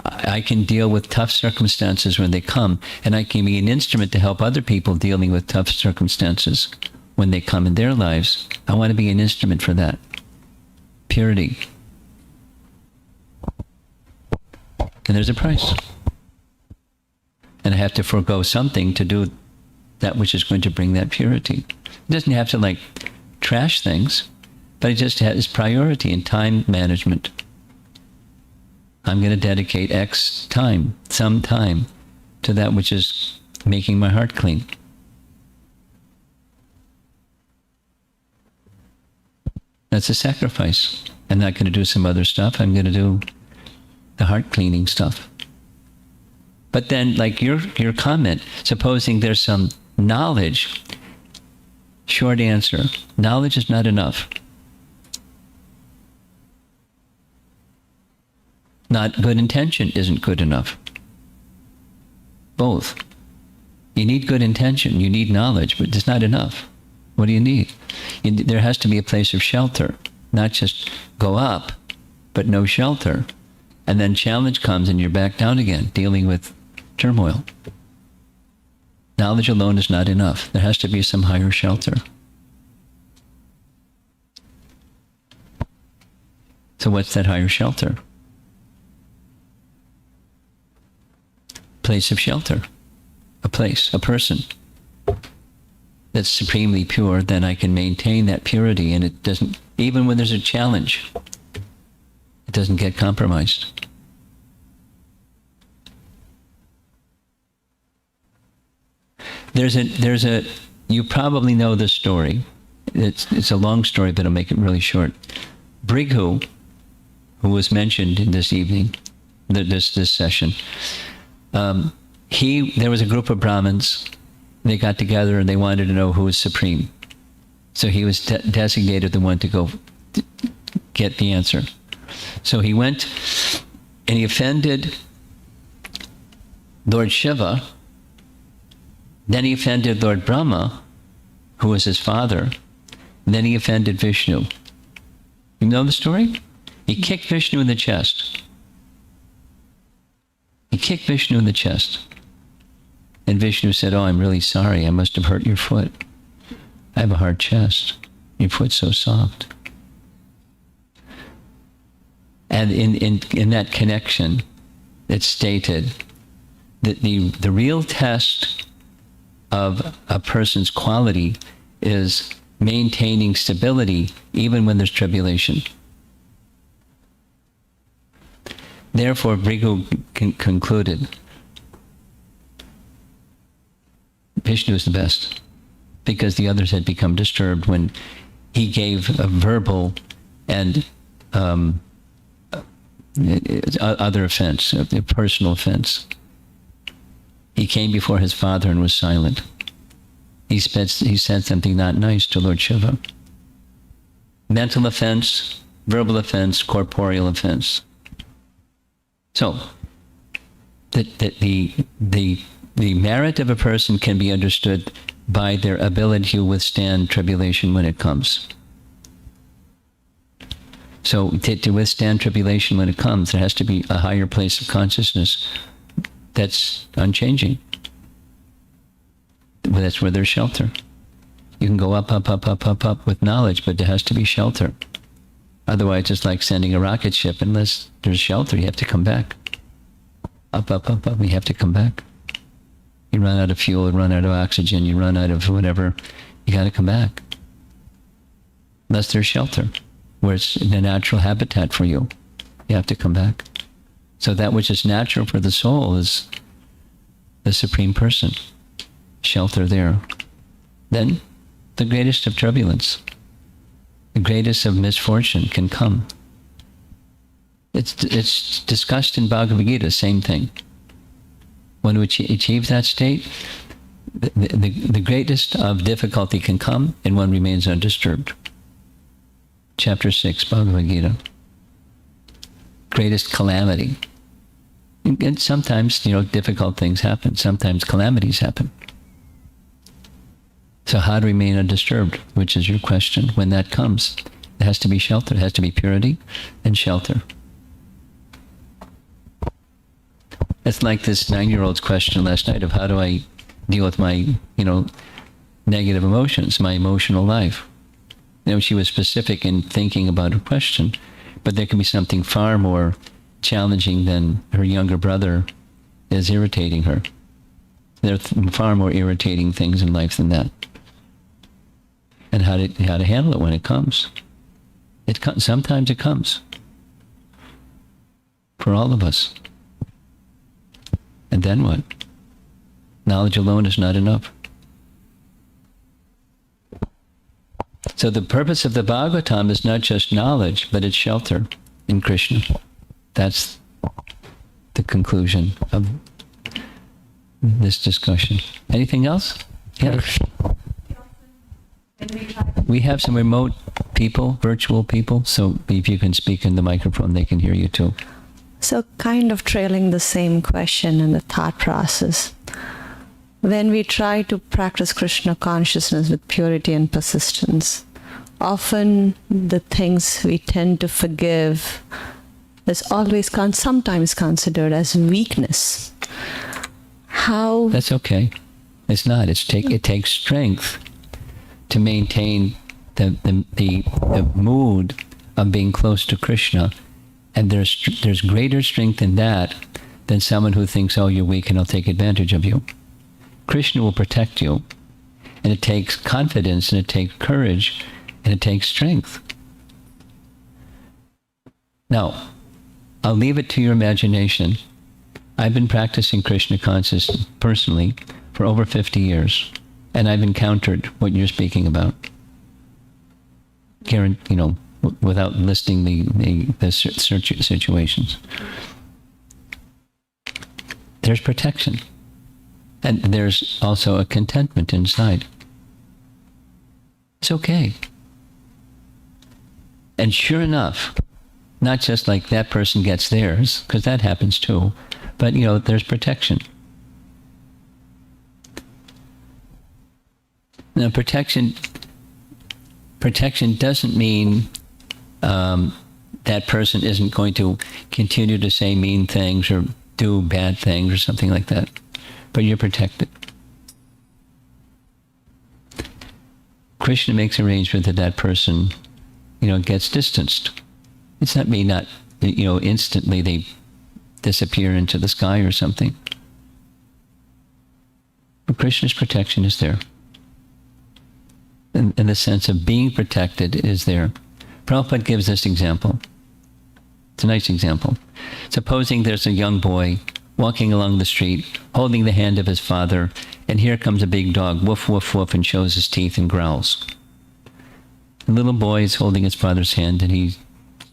A: I can deal with tough circumstances when they come, and I can be an instrument to help other people dealing with tough circumstances when they come in their lives. I want to be an instrument for that. Purity. And there's a price. And I have to forego something to do that which is going to bring that purity. It doesn't have to trash things, but it just has priority and time management. I'm going to dedicate some time to that which is making my heart clean. That's a sacrifice. I'm not going to do some other stuff. I'm going to do the heart cleaning stuff. But then, like your comment, supposing there's some knowledge, short answer, knowledge is not enough. Not good intention isn't good enough. Both. You need good intention, you need knowledge, but it's not enough. What do you need? There has to be a place of shelter, not just go up, but no shelter. And then challenge comes and you're back down again, dealing with turmoil. Knowledge alone is not enough. There has to be some higher shelter. So what's that higher shelter? Place of shelter. A place, a person that's supremely pure, then I can maintain that purity, and it doesn't, even when there's a challenge, it doesn't get compromised. You probably know this story. It's a long story, but I'll make it really short. Brighu, who was mentioned in this evening, this session, there was a group of Brahmins. They got together and they wanted to know who was supreme. So he was designated the one to go get the answer. So he went and he offended Lord Shiva. Then he offended Lord Brahma, who was his father. Then he offended Vishnu. You know the story? He kicked Vishnu in the chest. He kicked Vishnu in the chest. And Vishnu said, "Oh, I'm really sorry. I must have hurt your foot. I have a hard chest. Your foot's so soft." And in that connection, it's stated that the real test of a person's quality is maintaining stability even when there's tribulation. Therefore, Brighu concluded, Vishnu is the best, because the others had become disturbed when he gave a verbal and other offense, a personal offense. He came before his father and was silent. he said something not nice to Lord Shiva. Mental offense, verbal offense, corporeal offense. So, the merit of a person can be understood by their ability to withstand tribulation when it comes. So to withstand tribulation when it comes, there has to be a higher place of consciousness that's unchanging. That's where there's shelter. You can go up with knowledge, but there has to be shelter. Otherwise, it's like sending a rocket ship. Unless there's shelter, you have to come back. Up, we have to come back. You run out of fuel, you run out of oxygen, you run out of whatever, you got to come back. Unless there's shelter, where it's the natural habitat for you, you have to come back. So that which is natural for the soul is the Supreme Person. Shelter there. Then the greatest of turbulence, the greatest of misfortune can come. It's discussed in Bhagavad Gita, same thing. When we achieve that state, the greatest of difficulty can come and one remains undisturbed. Chapter 6, Bhagavad Gita. Greatest calamity. And sometimes, difficult things happen. Sometimes calamities happen. So how to remain undisturbed, which is your question. When that comes, there has to be shelter. There has to be purity and shelter. It's like this 9-year-old's question last night of how do I deal with my, negative emotions, my emotional life. She was specific in thinking about her question, but there can be something far more challenging than her younger brother is irritating her. There are far more irritating things in life than that. And how to handle it when it comes. Sometimes it comes. For all of us. And then what? Knowledge alone is not enough. So the purpose of the Bhagavatam is not just knowledge, but it's shelter in Krishna. That's the conclusion of this discussion. Anything else? Yes. We have some remote people, virtual people, so if you can speak in the microphone, they can hear you too.
D: So kind of trailing the same question and the thought process. When we try to practice Krishna consciousness with purity and persistence, often the things we tend to forgive is always sometimes considered as weakness. How?
A: That's okay. It's not. It takes strength to maintain the mood of being close to Krishna. And there's greater strength in that than someone who thinks, oh, you're weak and I'll take advantage of you. Krishna will protect you. And it takes confidence, and it takes courage, and it takes strength. Now, I'll leave it to your imagination. I've been practicing Krishna consciousness personally for over 50 years. And I've encountered what you're speaking about. Karen, without listing the situations. There's protection. And there's also a contentment inside. It's okay. And sure enough, not just like that person gets theirs, because that happens too, but there's protection. Now protection doesn't mean that person isn't going to continue to say mean things or do bad things or something like that. But you're protected. Krishna makes arrangement that person, gets distanced. It's not me not, instantly they disappear into the sky or something. But Krishna's protection is there. And the sense of being protected is there. Prabhupada gives this example. It's a nice example. Supposing there's a young boy walking along the street, holding the hand of his father, and here comes a big dog, woof, woof, woof, and shows his teeth and growls. The little boy is holding his father's hand, and he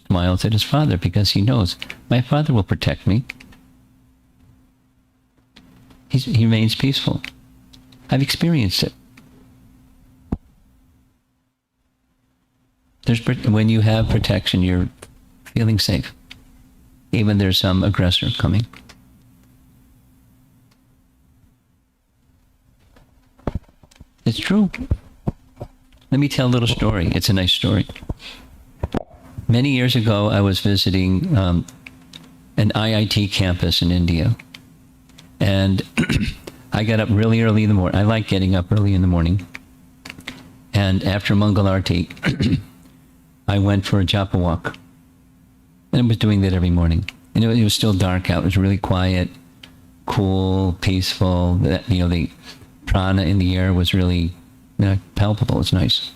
A: smiles at his father because he knows, my father will protect me. He remains peaceful. I've experienced it. When you have protection, you're feeling safe. Even there's some aggressor coming. It's true. Let me tell a little story. It's a nice story. Many years ago, I was visiting an IIT campus in India. And I got up really early in the morning. I like getting up early in the morning. And after Mangal Arati, I went for a japa walk. And I was doing that every morning. And it was still dark out. It was really quiet, cool, peaceful. The prana in the air was really palpable. It's nice.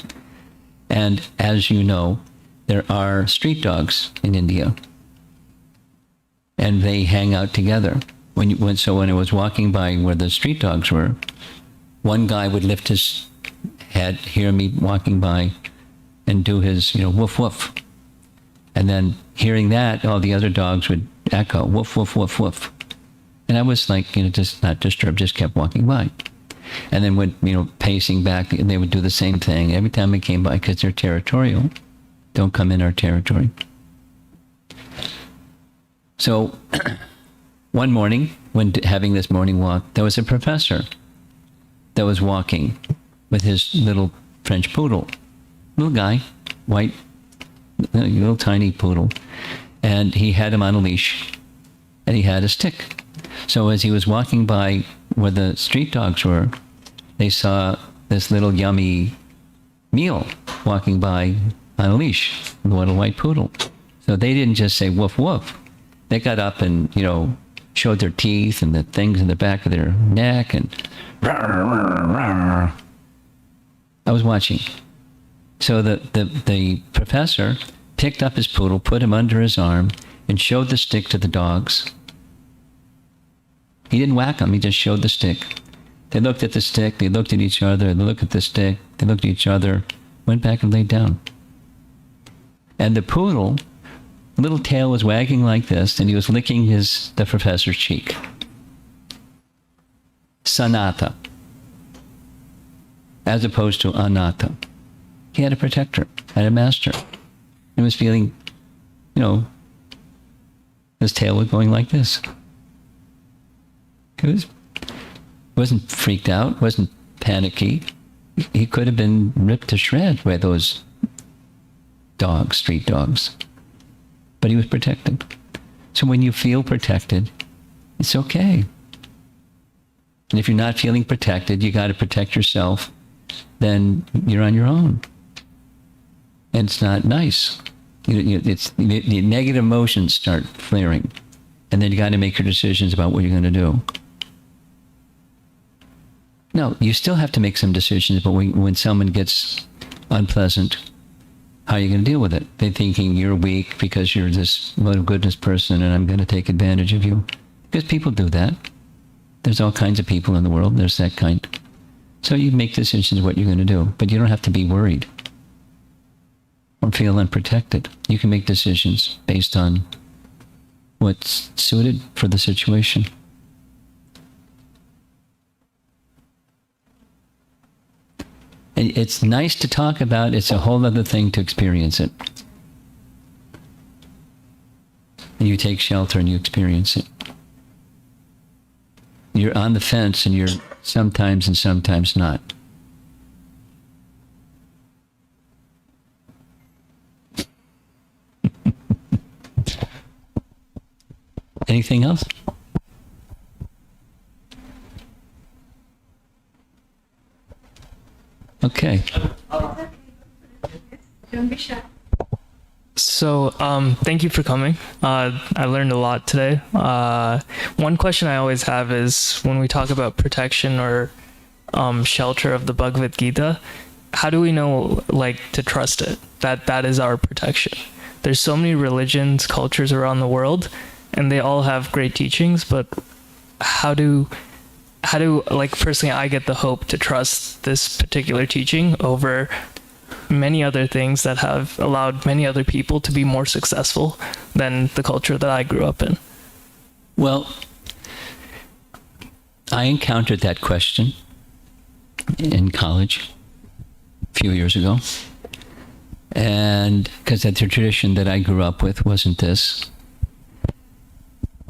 A: And as you know, there are street dogs in India. And they hang out together. When I was walking by where the street dogs were, one guy would lift his head, hear me walking by, and do his, woof woof. And then hearing that, all the other dogs would echo, woof woof woof woof. And I was like, just not disturbed, just kept walking by. And then went, pacing back, and they would do the same thing every time I came by, because they're territorial. Don't come in our territory. So one morning, when having this morning walk, there was a professor that was walking with his little French poodle. Little guy, white, little tiny poodle. And he had him on a leash, and he had a stick. So as he was walking by where the street dogs were, they saw this little yummy meal walking by on a leash, the little white poodle. So they didn't just say woof woof. They got up and, showed their teeth and the things in the back of their neck and rawr, rawr, rawr. I was watching. So the professor picked up his poodle, put him under his arm, and showed the stick to the dogs. He didn't whack them, he just showed the stick. They looked at the stick, they looked at each other, they looked at the stick, they looked at each other, went back and laid down. And the poodle, little tail was wagging like this, and he was licking the professor's cheek. Sanatha, as opposed to anatta. He had a protector, had a master. He was feeling, his tail was going like this. He wasn't freaked out, wasn't panicky. He could have been ripped to shreds by those dogs, street dogs. But he was protected. So when you feel protected, it's okay. And if you're not feeling protected, you got to protect yourself, then you're on your own. And it's not nice. It's the negative emotions start flaring. And then you got to make your decisions about what you're going to do. No, you still have to make some decisions, but when someone gets unpleasant, how are you going to deal with it? They're thinking you're weak because you're this love goodness person and I'm going to take advantage of you. Because people do that. There's all kinds of people in the world. There's that kind. So you make decisions what you're going to do, but you don't have to be worried or feel unprotected. You can make decisions based on what's suited for the situation. And it's nice to talk about, it's a whole other thing to experience it. And you take shelter and you experience it. You're on the fence and you're sometimes and sometimes not. Anything else? Okay.
E: Don't be shy.
F: So, thank you for coming. I learned a lot today. One question I always have is when we talk about protection or shelter of the Bhagavad Gita, how do we know, to trust it? That is our protection. There's so many religions, cultures around the world, and they all have great teachings, but how do personally I get the hope to trust this particular teaching over many other things that have allowed many other people to be more successful than the culture that I grew up in?
A: Well, I encountered that question in college a few years ago. And because the tradition that I grew up with wasn't this.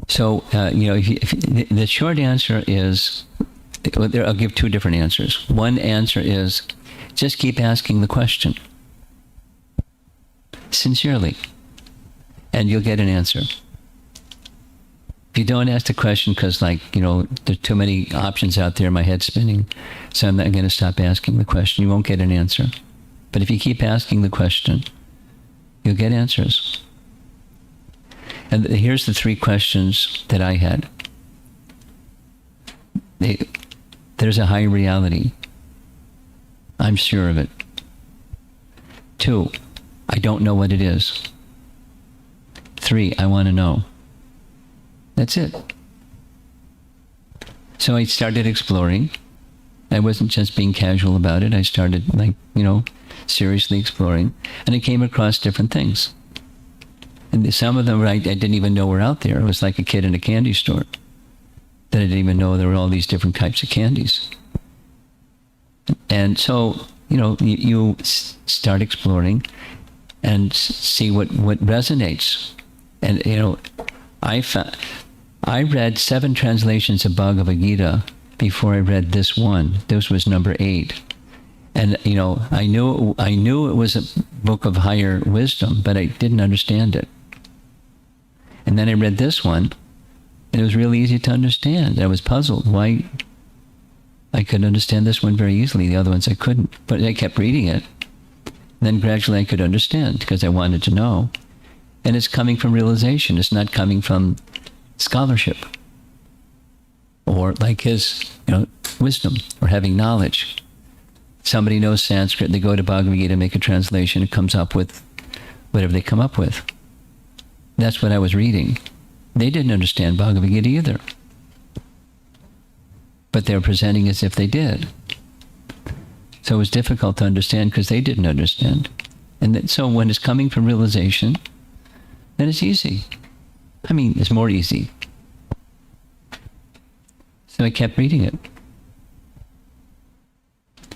A: So, the short answer is, I'll give two different answers. One answer is, just keep asking the question sincerely, and you'll get an answer. If you don't ask the question because, there's too many options out there, my head's spinning, so I'm not going to stop asking the question, you won't get an answer. But if you keep asking the question, you'll get answers. And here's the three questions that I had. There's a higher reality. I'm sure of it. 2, I don't know what it is. 3, I want to know. That's it. So I started exploring. I wasn't just being casual about it. I started, seriously exploring. And I came across different things. And some of them I didn't even know were out there. It was like a kid in a candy store. That I didn't even know there were all these different types of candies. And so, you start exploring and see what resonates. And, I read 7 translations of Bhagavad Gita before I read this one. This was number 8. And, I knew it was a book of higher wisdom, but I didn't understand it. And then I read this one, and it was really easy to understand. I was puzzled why I could understand this one very easily. The other ones I couldn't. But I kept reading it. Then gradually I could understand because I wanted to know. And it's coming from realization. It's not coming from scholarship or like his, wisdom or having knowledge. Somebody knows Sanskrit, they go to Bhagavad Gita, make a translation, it comes up with whatever they come up with. That's what I was reading. They didn't understand Bhagavad Gita either. But they were presenting as if they did. So it was difficult to understand because they didn't understand. And so when it's coming from realization, then it's easy. It's more easy. So I kept reading it.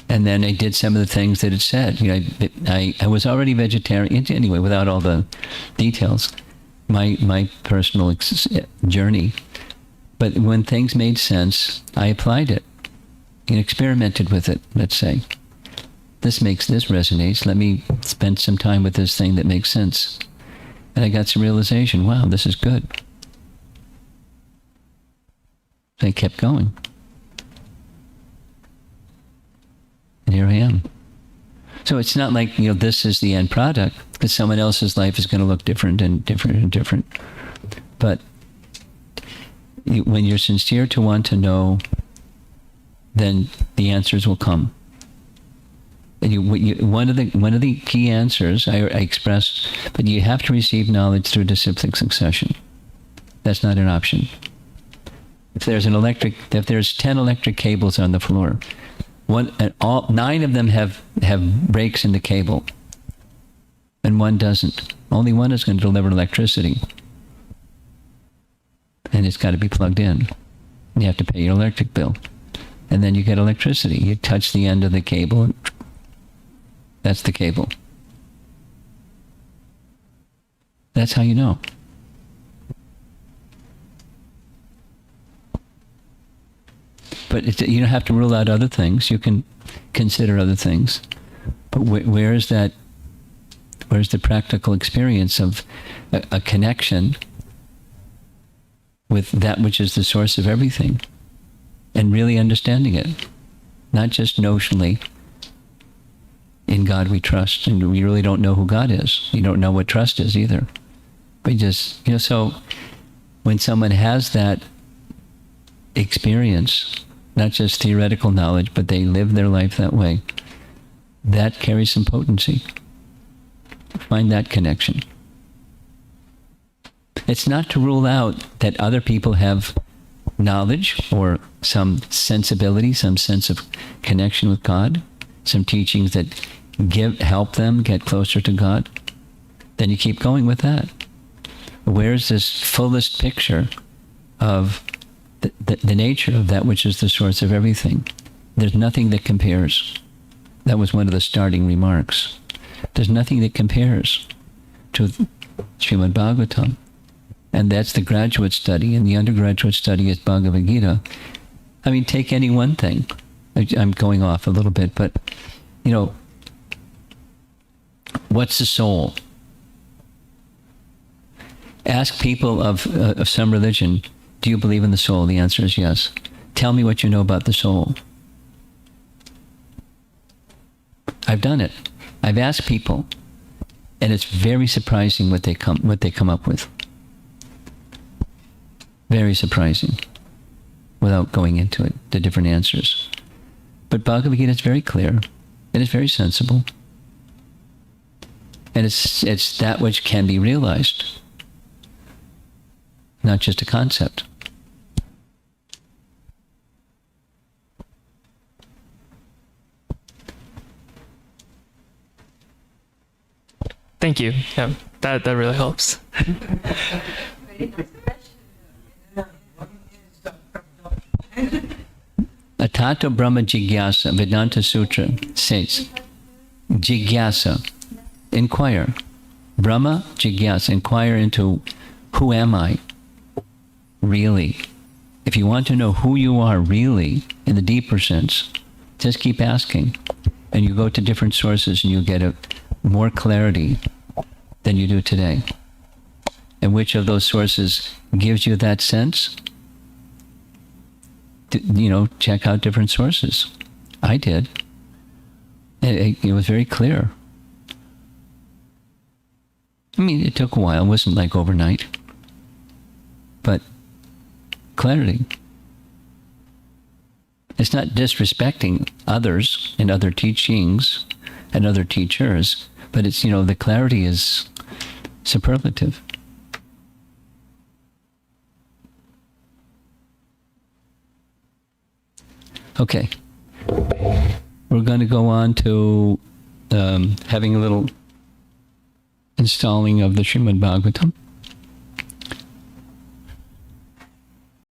A: And then I did some of the things that it said. I was already vegetarian, anyway, without all the details, my personal journey. But when things made sense, I applied it and experimented with it, let's say. This resonates. Let me spend some time with this thing that makes sense. And I got some realization, wow, this is good. So I kept going. And here I am. So it's not like, this is the end product, because someone else's life is going to look different and different and different. But when you're sincere to want to know, then the answers will come. And one of the key answers I expressed, but you have to receive knowledge through disciplic succession. That's not an option. If there's 10 electric cables on the floor, 9 of them have breaks in the cable, and one doesn't. Only one is going to deliver electricity, and it's got to be plugged in. You have to pay your electric bill, and then you get electricity. You touch the end of the cable, and that's the cable. That's how you know. But you don't have to rule out other things. You can consider other things. But where's the practical experience of a connection with that which is the source of everything and really understanding it? Not just notionally, in God we trust, and we really don't know who God is. You don't know what trust is either. But just, so when someone has that experience, not just theoretical knowledge, but they live their life that way, that carries some potency. Find that connection. It's not to rule out that other people have knowledge or some sensibility, some sense of connection with God, some teachings that help them get closer to God. Then you keep going with that. Where's this fullest picture of the nature of that which is the source of everything? There's nothing that compares. That was one of the starting remarks. There's nothing that compares to Srimad Bhagavatam. And that's the graduate study, and the undergraduate study is Bhagavad Gita. I mean, take any one thing. I'm going off a little bit, but, you know, what's the soul? Ask people of some religion, do you believe in the soul? The answer is yes. Tell me what you know about the soul. I've done it. I've asked people, and it's very surprising what they come up with. Very surprising, without going into it, the different answers. But Bhagavad Gita is very clear, and it's very sensible. And it's that which can be realized, not just a concept.
F: Thank you. Yeah, that really helps.
A: Atato Brahma Jigyasa, Vedanta Sutra says, Jigyasa, inquire. Brahma Jigyasa, inquire into who am I really. If you want to know who you are really, in the deeper sense, just keep asking. And you go to different sources and you get more clarity than you do today. And which of those sources gives you that sense? You know, check out different sources. I did. It was very clear. I mean, it took a while. It wasn't like overnight. But clarity. It's not disrespecting others and other teachings and other teachers, but it's, you know, the clarity is superlative. Okay. We're going to go on to having a little installing of the Srimad Bhagavatam.